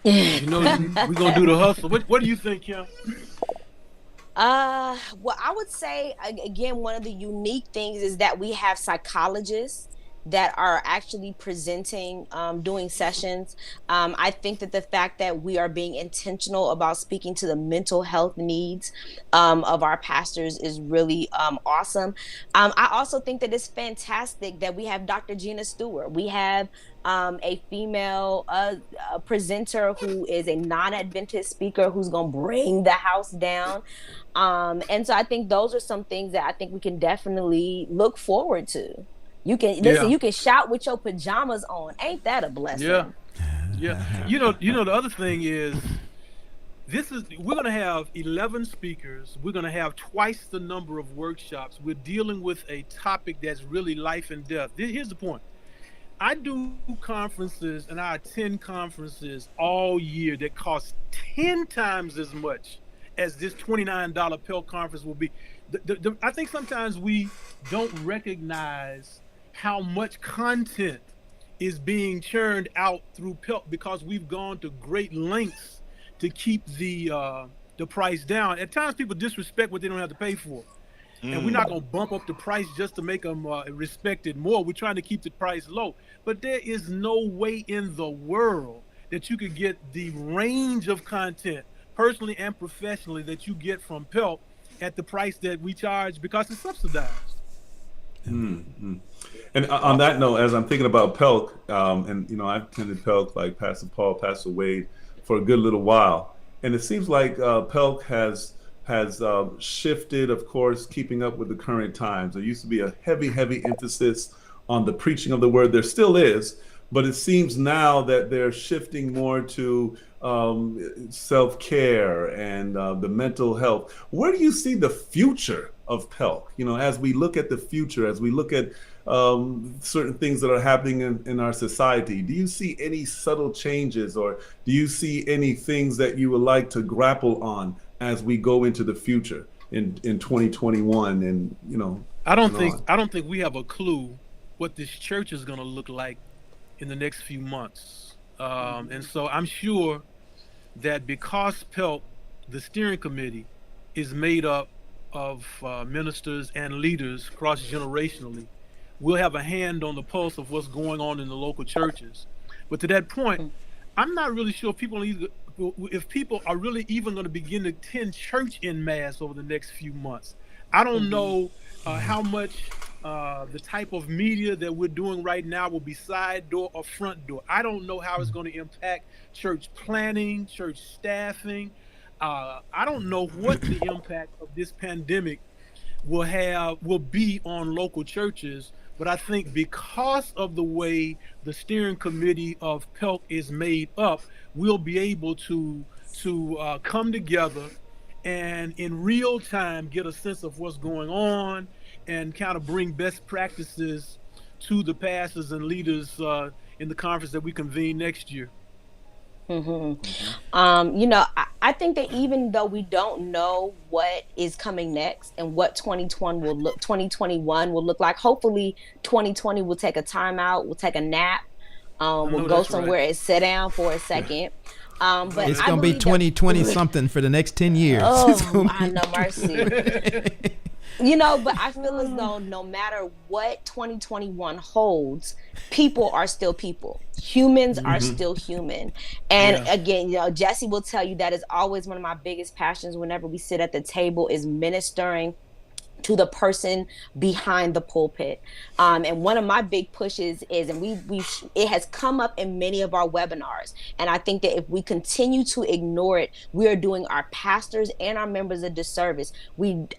we're gonna do the hustle. What do you think, Kim? Well, I would say, again, one of the unique things is that we have psychologists that are actually presenting, doing sessions. I think that the fact that we are being intentional about speaking to the mental health needs of our pastors is really awesome. I also think that it's fantastic that we have Dr. Gina Stewart. We have a female presenter who is a non-Adventist speaker who's going to bring the house down. And so I think those are some things that I think we can definitely look forward to. You can listen. You can shout with your pajamas on. Ain't that a blessing? Yeah. You know. The other thing is, we're gonna have 11 speakers. We're gonna have twice the number of workshops. We're dealing with a topic that's really life and death. Here's the point. I do conferences and I attend conferences all year that cost 10 times as much as this $29 Pelc conference will be. I think sometimes we don't recognize how much content is being churned out through Pelc because we've gone to great lengths to keep the price down. At times people disrespect what they don't have to pay for. And we're not going to bump up the price just to make them respected more. We're trying to keep the price low. But there is no way in the world that you could get the range of content, personally and professionally, that you get from Pelc at the price that we charge because it's subsidized. Mm-hmm. And on that note, as I'm thinking about Pelc, and I've attended Pelc like Pastor Paul, Pastor Wade for a good little while, and it seems like Pelc has shifted, of course, keeping up with the current times. There used to be a heavy emphasis on the preaching of the word. There still is, but it seems now that they're shifting more to self-care and the mental health. Where do you see the future of Pelc? As we look at the future, as we look at certain things that are happening in our society, do you see any subtle changes, or do you see any things that you would like to grapple on as we go into the future in 2021? And I don't think we have a clue what this church is going to look like in the next few months. And so I'm sure that because Pelc, the steering committee, is made up of ministers and leaders cross-generationally, we'll have a hand on the pulse of what's going on in the local churches. But to that point, I'm not really sure if people are really even going to begin to attend church en masse over the next few months. I don't know how much the type of media that we're doing right now will be side door or front door. I don't know how it's going to impact church planning, church staffing. I don't know what the impact of this pandemic will be on local churches. But I think because of the way the steering committee of Pelc is made up, we'll be able to come together and in real time get a sense of what's going on and kind of bring best practices to the pastors and leaders in the conference that we convene next year. I think that even though we don't know what is coming next and what 2021 will look like, hopefully 2020 will take a timeout, we'll take a nap, we'll go somewhere and sit down for a second. But it's going to be 2020 something for the next 10 years. Oh, I know, mercy. But I feel as though no matter what 2021 holds, people are still people. Humans are still human. And again, Jesse will tell you that is always one of my biggest passions whenever we sit at the table is ministering to the person behind the pulpit. And one of my big pushes is, and it has come up in many of our webinars. And I think that if we continue to ignore it, we are doing our pastors and our members a disservice.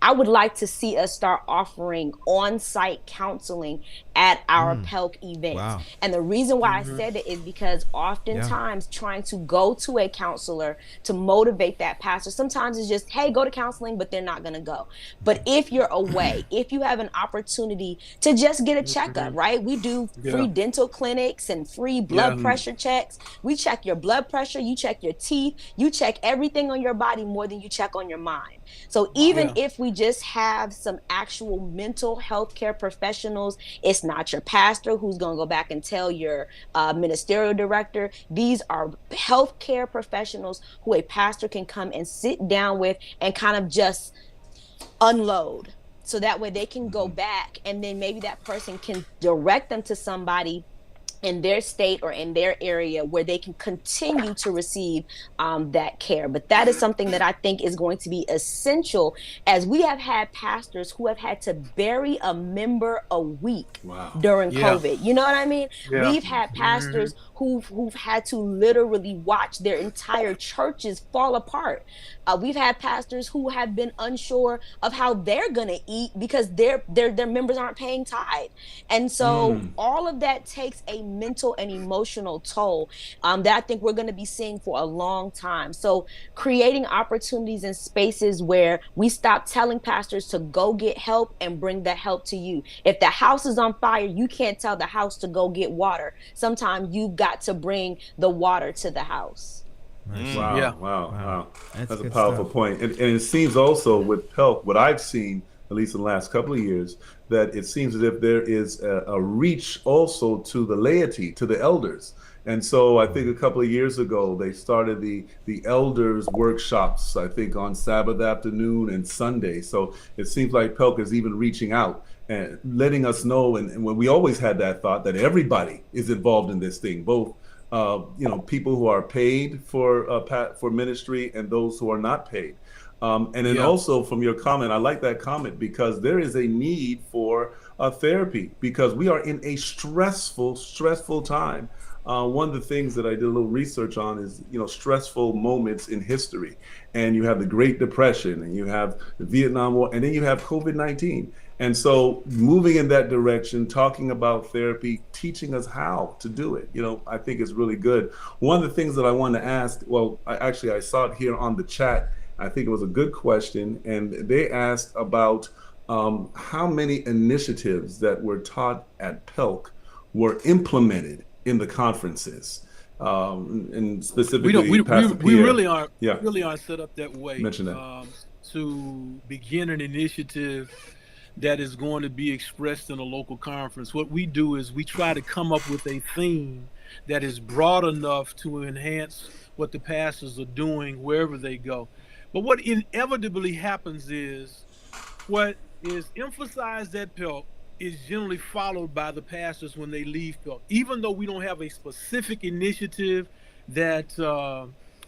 I would like to see us start offering on-site counseling at our Pelc events. Wow. And the reason why I said it is because oftentimes trying to go to a counselor to motivate that pastor, sometimes it's just, hey, go to counseling, but they're not going to go. But if you're away, if you have an opportunity to just get a checkup, right? We do free dental clinics and free blood pressure checks. We check your blood pressure, you check your teeth, you check everything on your body more than you check on your mind. So even if we just have some actual mental health care professionals, it's not your pastor who's going to go back and tell your ministerial director. These are healthcare professionals who a pastor can come and sit down with and kind of just unload. So that way they can go back and then maybe that person can direct them to somebody in their state or in their area where they can continue to receive that care. But that is something that I think is going to be essential, as we have had pastors who have had to bury a member a week during COVID. You know what I mean? We've had pastors who've had to literally watch their entire churches fall apart. We've had pastors who have been unsure of how they're going to eat because their members aren't paying tithe. And so all of that takes a mental and emotional toll that I think we're going to be seeing for a long time. So creating opportunities and spaces where we stop telling pastors to go get help and bring that help to you. If the house is on fire, you can't tell the house to go get water. Sometimes you've got to bring the water to the house. Wow. That's a powerful point. And it seems also with Pelc, what I've seen, at least in the last couple of years, that it seems as if there is a reach also to the laity, to the elders. And so I think a couple of years ago, they started the elders workshops, I think on Sabbath afternoon and Sunday. So it seems like Pelc is even reaching out and letting us know. And when we always had that thought that everybody is involved in this thing, both people who are paid for ministry and those who are not paid. And then also from your comment, I like that comment because there is a need for therapy because we are in a stressful time. One of the things that I did a little research on is, stressful moments in history. And you have the Great Depression, and you have the Vietnam War, and then you have COVID-19. And so moving in that direction, talking about therapy, teaching us how to do it, I think is really good. One of the things that I want to ask, I saw it here on the chat. I think it was a good question. And they asked about how many initiatives that were taught at Pelc were implemented in the conferences, and specifically, we really aren't set up that way. Mention that. To begin an initiative that is going to be expressed in a local conference. What we do is we try to come up with a theme that is broad enough to enhance what the pastors are doing wherever they go. But what inevitably happens is what is emphasized at Pelc is generally followed by the pastors when they leave Pelc. Even though we don't have a specific initiative that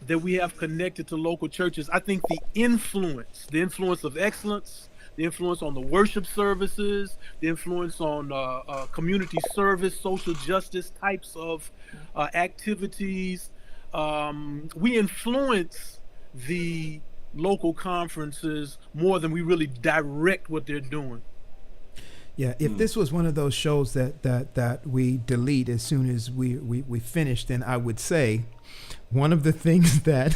we have connected to local churches, I think the influence of excellence, the influence on the worship services, the influence on community service, social justice types of activities, we influence the local conferences more than we really direct what they're doing. Yeah, if this was one of those shows that we delete as soon as we finish, then I would say one of the things that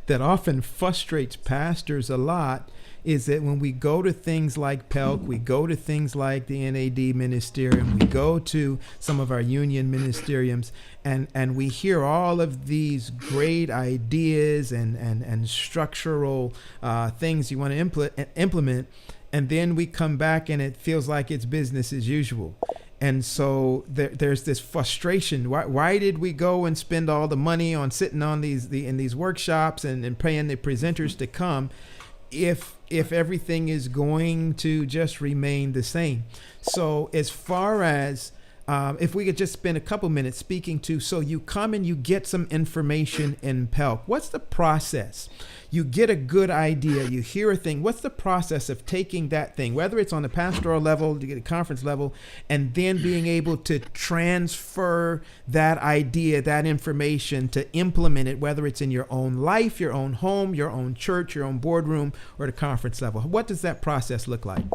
often frustrates pastors a lot is that when we go to things like Pelc, we go to things like the NAD ministerium, we go to some of our union ministeriums, and we hear all of these great ideas and structural things you want to implement. And then we come back and it feels like it's business as usual. And so there's this frustration. Why did we go and spend all the money on sitting on these workshops and paying the presenters to come if everything is going to just remain the same? So as far as if we could just spend a couple minutes speaking to, so you come and you get some information in Pelc. What's the process? You get a good idea, you hear a thing. What's the process of taking that thing, whether it's on the pastoral level, to get a conference level, and then being able to transfer that idea, that information, to implement it, whether it's in your own life, your own home, your own church, your own boardroom, or the conference level? What does that process look like?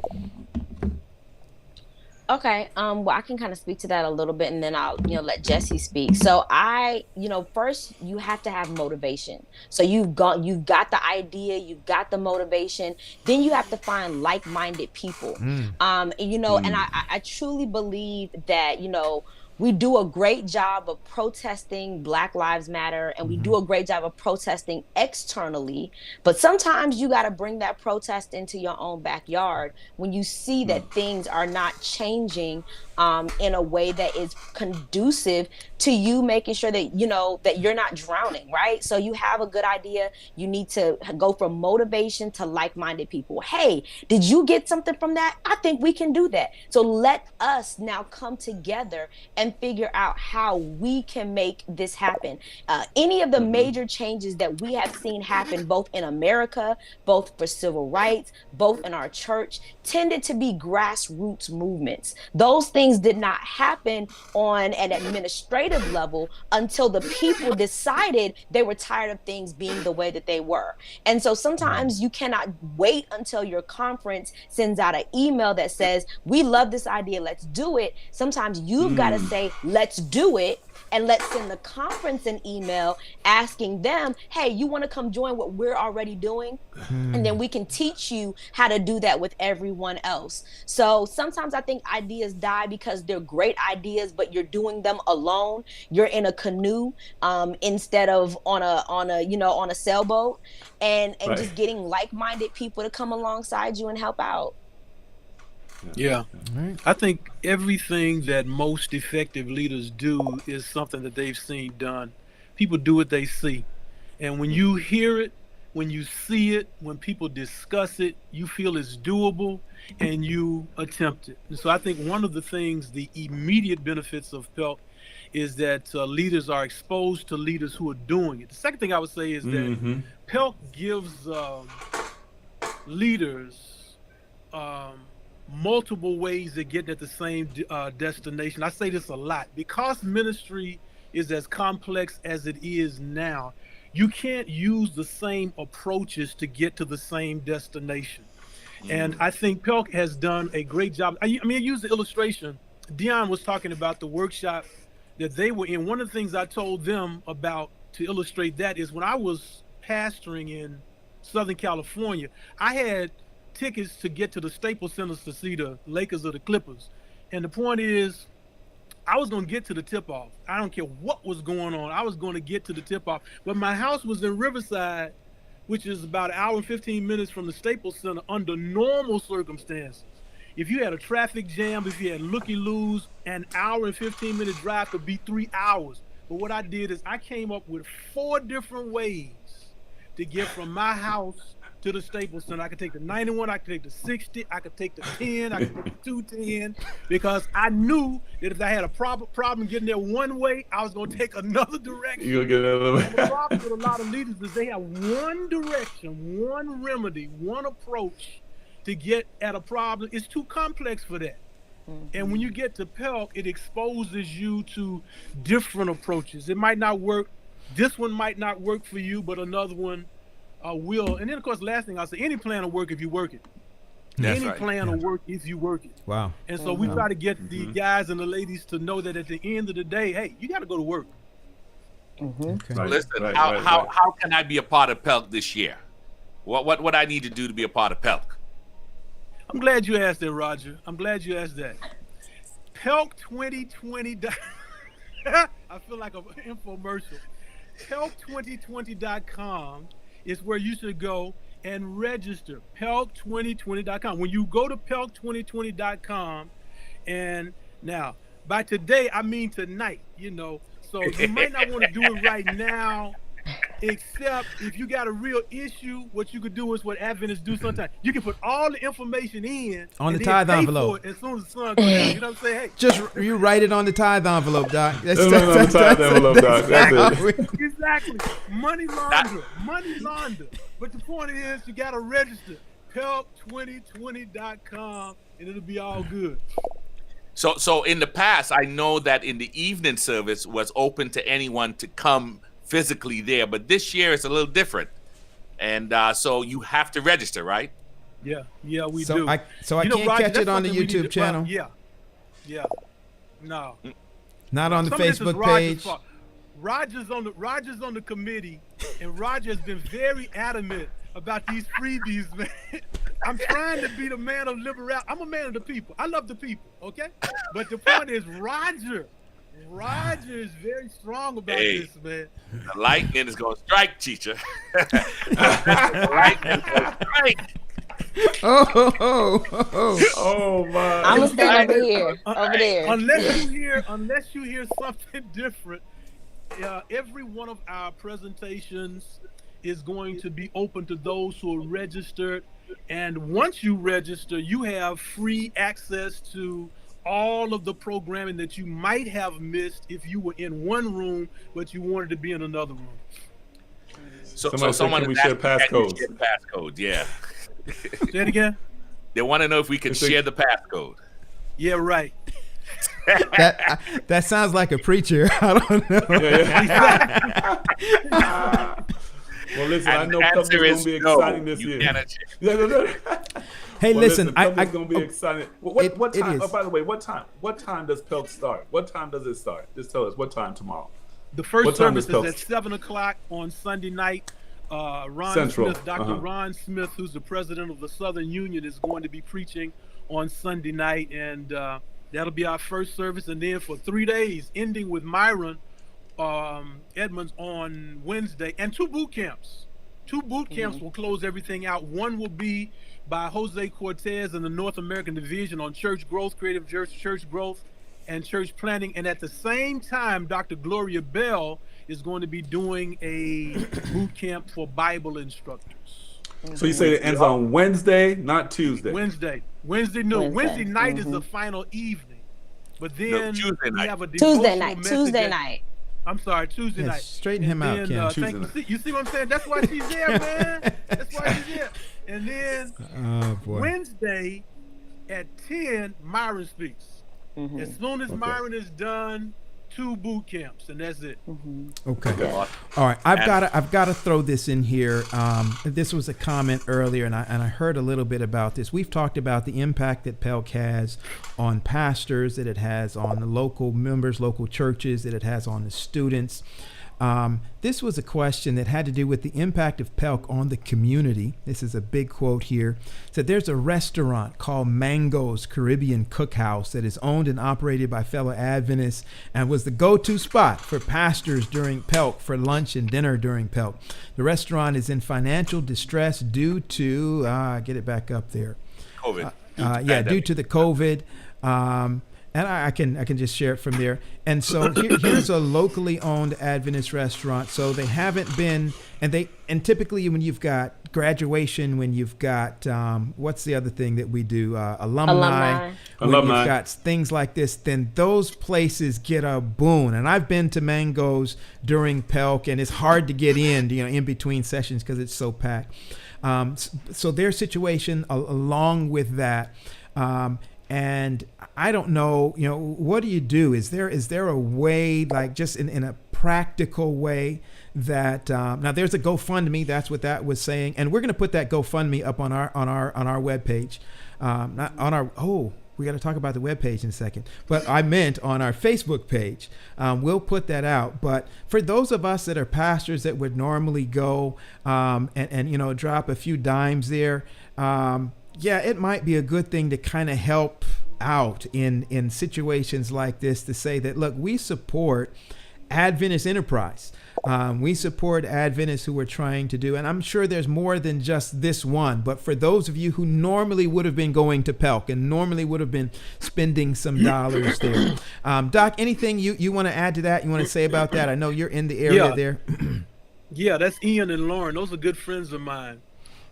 Okay. Well, I can kind of speak to that a little bit, and then I'll, let Jesse speak. So first you have to have motivation. So you've got the idea, you've got the motivation, then you have to find like-minded people. And I truly believe that, we do a great job of protesting Black Lives Matter, and we do a great job of protesting externally. But sometimes you got to bring that protest into your own backyard when you see that things are not changing in a way that is conducive to you making sure that, that you're not drowning, right? So you have a good idea. You need to go from motivation to like-minded people. Hey, did you get something from that? I think we can do that. So let us now come together and figure out how we can make this happen. Any of the major changes that we have seen happen, both in America, both for civil rights, both in our church, tended to be grassroots movements. Those things did not happen on an administrative level until the people decided they were tired of things being the way that they were. And so sometimes you cannot wait until your conference sends out an email that says, we love this idea, let's do it. Sometimes you've got to say, let's do it. And let's send the conference an email asking them, hey, you want to come join what we're already doing? And then we can teach you how to do that with everyone else. So sometimes I think ideas die because they're great ideas, but you're doing them alone. You're in a canoe instead of on a sailboat, and right. Just getting like-minded people to come alongside you and help out. Yeah. Right. I think everything that most effective leaders do is something that they've seen done. People do what they see. And when you hear it, when you see it, when people discuss it, you feel it's doable and you attempt it. And so I think one of the things, the immediate benefits of Pelc is that leaders are exposed to leaders who are doing it. The second thing I would say is that Pelc gives leaders multiple ways of getting at the same destination. I say this a lot. Because ministry is as complex as it is now, you can't use the same approaches to get to the same destination. And I think Pelc has done a great job. I use the illustration. Dion was talking about the workshop that they were in. One of the things I told them about to illustrate that is when I was pastoring in Southern California, I had tickets to get to the Staples Center to see the Lakers or the Clippers. And the point is, I was going to get to the tip-off. I don't care what was going on. I was going to get to the tip-off. But my house was in Riverside, which is about an hour and 15 minutes from the Staples Center under normal circumstances. If you had a traffic jam, if you had looky-loos, an hour and 15-minute drive could be 3 hours. But what I did is I came up with 4 different ways to get from my house to the Staples Center. I could take the 91, I could take the 60, I could take the 10, I could take the 210, because I knew that if I had a problem getting there one way, I was going to take another direction. You're going to get another way. The problem with a lot of leaders is they have one direction, one remedy, one approach to get at a problem. It's too complex for that. And when you get to Pelc, it exposes you to different approaches. It might not work. This one might not work for you, but another one will. And then, of course, last thing I'll say, any plan will work if you work it. That's any right. plan will work if you work it. Wow. And so we try to get the guys and the ladies to know that at the end of the day, hey, you got to go to work. Okay. Right, Listen, right, how can I be a part of Pelc this year? What I need to do to be a part of Pelc? I'm glad you asked that, Roger. I'm glad you asked that. Pelc 2020. I feel like an infomercial. Pelc2020.com is where you should go and register. Pelc2020.com. When you go to Pelc2020.com, and now by today I mean tonight, so you might not want to do it right now, except if you got a real issue. What you could do is what Adventists do sometimes. You can put all the information in on and the then tithe pay envelope for it as soon as the sun comes out. You know what I'm saying? Hey, just you write it on the tithe envelope, Doc. On the tithe envelope, Doc. That's it. Exactly. Money launder. But the point is, you got to register. Pelc2020.com, and it'll be all good. So in the past, I know that in the evening service was open to anyone to come physically there, but this year it's a little different, and so you have to register, right? Yeah, we So do. I can't Roger, catch it on the YouTube channel. Yeah. No. Not on the Some of this is Facebook Roger's page. fault. Roger's on the committee, and Roger has been very adamant about these freebies, man. I'm trying to be the man of liberality. I'm a man of the people. I love the people, okay? But the point is, Roger is very strong about this, man. The lightning is going to strike, teacher. The lightning is going to strike. Oh my! I'm gonna stand over here, over there. Unless you hear something different, every one of our presentations is going to be open to those who are registered. And once you register, you have free access to all of the programming that you might have missed if you were in one room, but you wanted to be in another room. So Somebody someone said, can we is share asking, passcodes? can you share passcodes, yeah. Say it again? They want to know if we can share the passcode. Yeah, right. That sounds like a preacher. I don't know. Well, listen, And I know the Pelc is answer going is to be no, exciting this you year. cannot share. Hey, Well, listen, Pelc is going to be exciting. What it time? is. Oh, by the way, what time does Pelc start? What time does it start? Just tell us what time tomorrow. The first What time service is Pelc? is at 7 o'clock on Sunday night. Ron Central. Smith, Dr. Ron Smith, who's the president of the Southern Union, is going to be preaching on Sunday night, and that'll be our first service. And then for 3 days, ending with Myron Edmonds on Wednesday, and 2 boot camps. 2 boot camps will close everything out. One will be by Jose Cortez and the North American Division on church growth, creative church growth, and church planting. And at the same time, Dr. Gloria Bell is going to be doing a boot camp for Bible instructors. So you say it ends on Wednesday, not Tuesday? Wednesday noon. Wednesday night is the final evening. But then we have a Tuesday night. I'm sorry, Tuesday night. Straighten him out, Ken. You see what I'm saying? That's why she's there, man. That's why she's there. And then Wednesday at 10, Myron speaks. As soon as Myron is done, 2 boot camps, and that's it. Okay. All right. I've got to throw this in here. This was a comment earlier, and I heard a little bit about this. We've talked about the impact that Pelc has on pastors, that it has on the local members, local churches, that it has on the students. This was a question that had to do with the impact of Pelc on the community. This is a big quote here. It said, there's a restaurant called Mango's Caribbean Cookhouse that is owned and operated by fellow Adventists and was the go-to spot for pastors during Pelc for lunch and dinner during Pelc. The restaurant is in financial distress due to, get it back up there. COVID. Due to the COVID. And I can just share it from there. And so here's a locally owned Adventist restaurant. So they haven't been, and typically when you've got graduation, when you've got what's the other thing that we do, alumni. When you've got things like this, then those places get a boon. And I've been to Mango's during Pelc, and it's hard to get in between sessions because it's so packed. So their situation along with that. And I don't know, what do you do? Is there a way, like just in a practical way that now there's a GoFundMe, that's what that was saying, and we're going to put that GoFundMe up on our webpage. We got to talk about the webpage in a second, but I meant on our Facebook page. We'll put that out. But for those of us that are pastors that would normally go and drop a few dimes there, it might be a good thing to kind of help out in situations like this, to say that, look, we support Adventist enterprise. We support Adventists who are trying to do, and I'm sure there's more than just this one, but for those of you who normally would have been going to Pelc and normally would have been spending some dollars there. Doc, anything you want to add to that? You want to say about that? I know you're in the area there. Yeah, that's Ian and Lauren. Those are good friends of mine.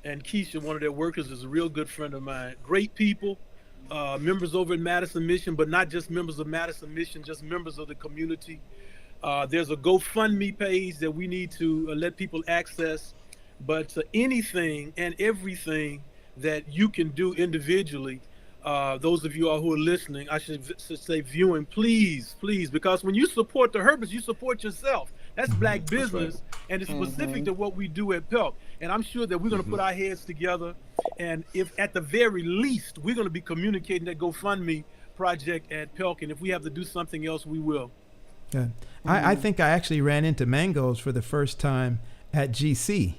And Keisha, one of their workers, is a real good friend of mine. Great people, members over in Madison Mission, but not just members of Madison Mission, just members of the community. There's a GoFundMe page that we need to let people access. But anything and everything that you can do individually, those of you all who are listening, I should say viewing, please, because when you support the Herberts, you support yourself. That's Black business, and it's specific to what we do at Pelc. And I'm sure that we're going to put our heads together, and if at the very least we're going to be communicating that GoFundMe project at Pelc, and if we have to do something else, we will. Yeah. I think I actually ran into Mango's for the first time at GC.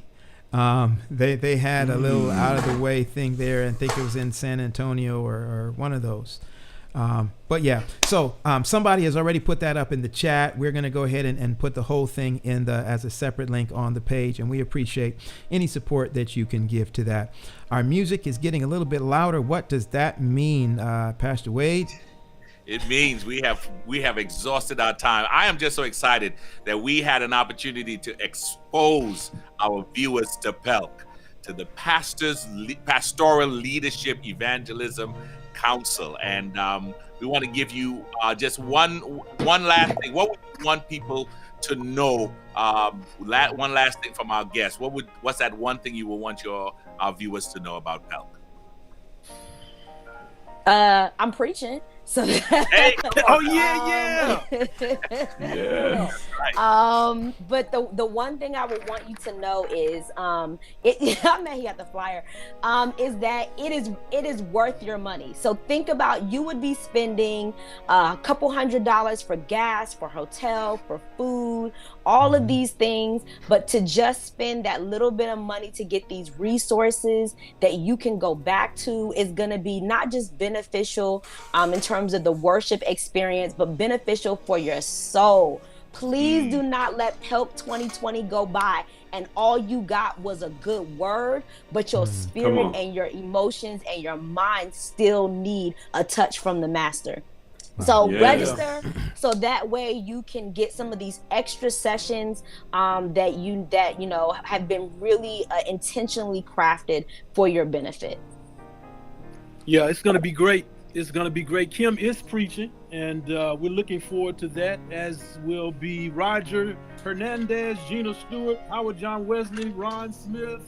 They had a little out of the way thing there, and I think it was in San Antonio or one of those. But yeah, so somebody has already put that up in the chat. We're going to go ahead and put the whole thing in as a separate link on the page, and we appreciate any support that you can give to that. Our music is getting a little bit louder. What does that mean, Pastor Wade? It means we have exhausted our time. I am just so excited that we had an opportunity to expose our viewers to Pelc, to the Pastoral Leadership Evangelism Council, and we want to give you just one last thing. What would you want people to know? One last thing from our guests. What's that one thing you would want our viewers to know about Pelc? I'm preaching. So hey, oh yeah. But the one thing I would want you to know is I met he had the flyer is that it is worth your money. So think about, you would be spending a couple $100 for gas, for hotel, for food, all of these things, but to just spend that little bit of money to get these resources that you can go back to is going to be not just beneficial in terms of the worship experience, but beneficial for your soul, Please do not let Pelc 2020 go by and all you got was a good word, but your spirit and your emotions and your mind still need a touch from the master. So register so that way you can get some of these extra sessions that you know have been really intentionally crafted for your benefit. Yeah, it's going to be great. It's going to be great. Kim is preaching, and we're looking forward to that, as will be Roger Hernandez, Gina Stewart, Howard John Wesley, Ron Smith,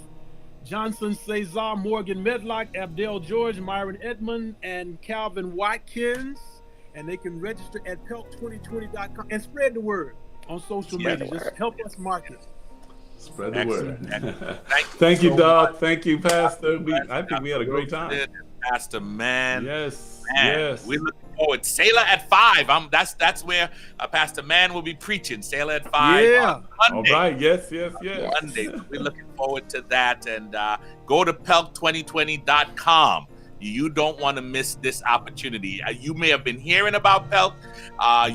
Johnson Cesar, Morgan Medlock, Abdel George, Myron Edmond, and Calvin Watkins. And they can register at pelc2020.com and spread the word on social media. Just help us market. Spread the word. Thank you, so Doug. much. Thank you, Pastor. I think we had a great time. Pastor Mann. Yes. We look forward. Sailor at 5. That's where Pastor Mann will be preaching. Sailor at 5. Yeah. All right. Yes. Monday. We're looking forward to that. And go to pelc2020.com. You don't want to miss this opportunity. You may have been hearing about Pelc.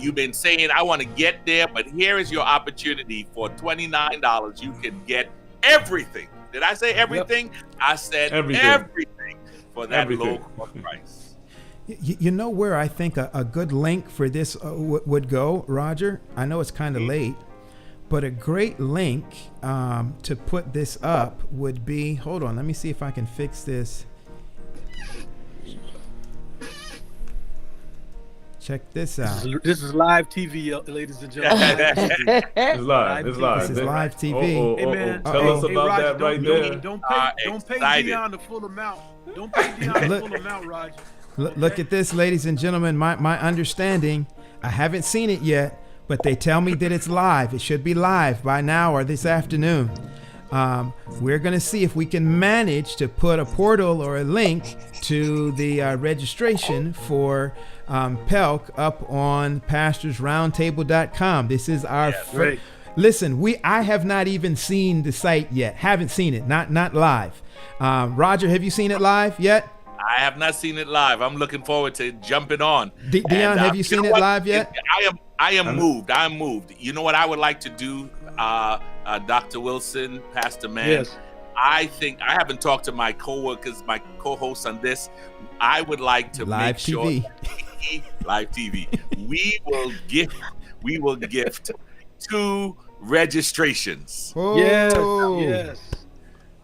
You've been saying, I want to get there, but here is your opportunity. For $29, you can get everything. Did I say everything? Yep. I said everything for that low price. You know where I think a good link for this would go, Roger? I know it's kind of late, but a great link to put this up would be, hold on, let me see if I can fix this. Check this out. This is live TV, ladies and gentlemen. It's live. This is live TV. Hey, man. Tell us about Roger, that right there. Don't pay Dion the full amount. Don't pay Dion the full amount, Roger. Look at this, ladies and gentlemen. My understanding, I haven't seen it yet, but they tell me that it's live. It should be live by now or this afternoon. We're going to see if we can manage to put a portal or a link to the registration for Pelc up on pastorsroundtable.com. This is our listen, I have not even seen the site yet. Haven't seen it. Not live. Roger, have you seen it live yet? I have not seen it live. I'm looking forward to jumping on. Dion, have you seen it live yet? I am moved. I'm moved. You know what I would like to do, Dr. Willson, Pastor Mann? Yes. I think I haven't talked to my co-workers, my co-hosts on this. I would like to live make TV. Sure live TV. We will gift 2 registrations. Oh. Yes.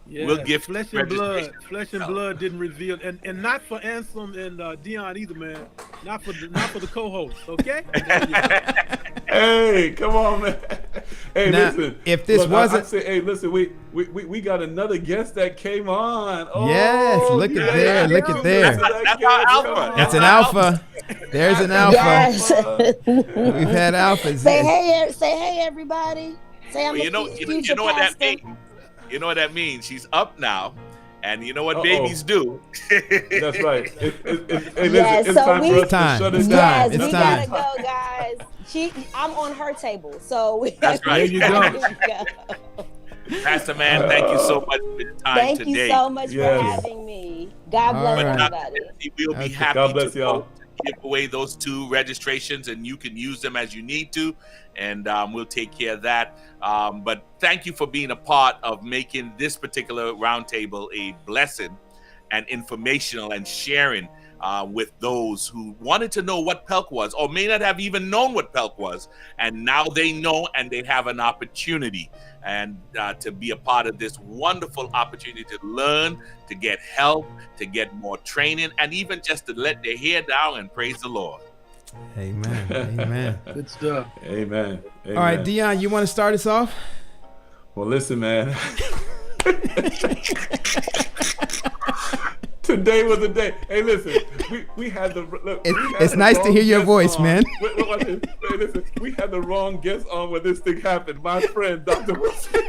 We'll give flesh and blood didn't reveal, and not for Anselm and Dion either, man. Not for the co-host, okay? Hey, come on, man. Hey, now, listen. If this wasn't, hey, listen. We got another guest that came on. Oh, yes, look at there. That's our alpha. That's an alpha. There's an alpha. Yes. We've had alphas. Say hey, everybody. Say you know what that means. You know what that means? She's up now, and you know what babies do. That's right. Yes, it's time for us time. to shut it It's down. time. Yes, we gotta go, guys. I'm on her table, so That's right. There you go. Pastor Mann, thank you so much for your time today. Thank you so much for having me. God bless everybody. We'll be happy God bless to y'all. give away those 2 registrations, and you can use them as you need to, and we'll take care of that. But thank you for being a part of making this particular roundtable a blessing and informational and sharing with those who wanted to know what Pelc was or may not have even known what Pelc was. And now they know, and they have an opportunity and to be a part of this wonderful opportunity to learn, to get help, to get more training, and even just to let their hair down and praise the Lord. Amen. Good stuff. Amen. All right, Dion, you want to start us off? Well, listen, man. Today was the day. Hey, listen, we had the look. It's nice to hear your voice, man. Hey, listen, we had the wrong guest on when this thing happened. My friend, Dr. Willson.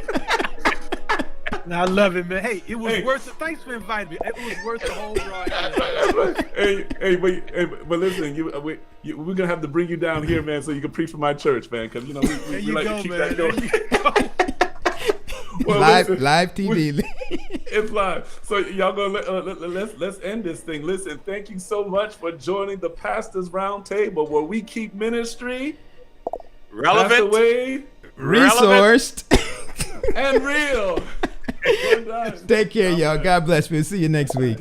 I love it, man. Hey, it was worth it. Thanks for inviting me. It was worth the whole ride. But listen, we're gonna have to bring you down here, man, so you can preach for my church, man. Because we like to keep that going. Well, live TV. It's live. So y'all gonna let's end this thing. Listen, thank you so much for joining the Pastors Roundtable, where we keep ministry relevant, Pastor Wade, resourced, and real. Take care, y'all. God bless. We'll see you next week.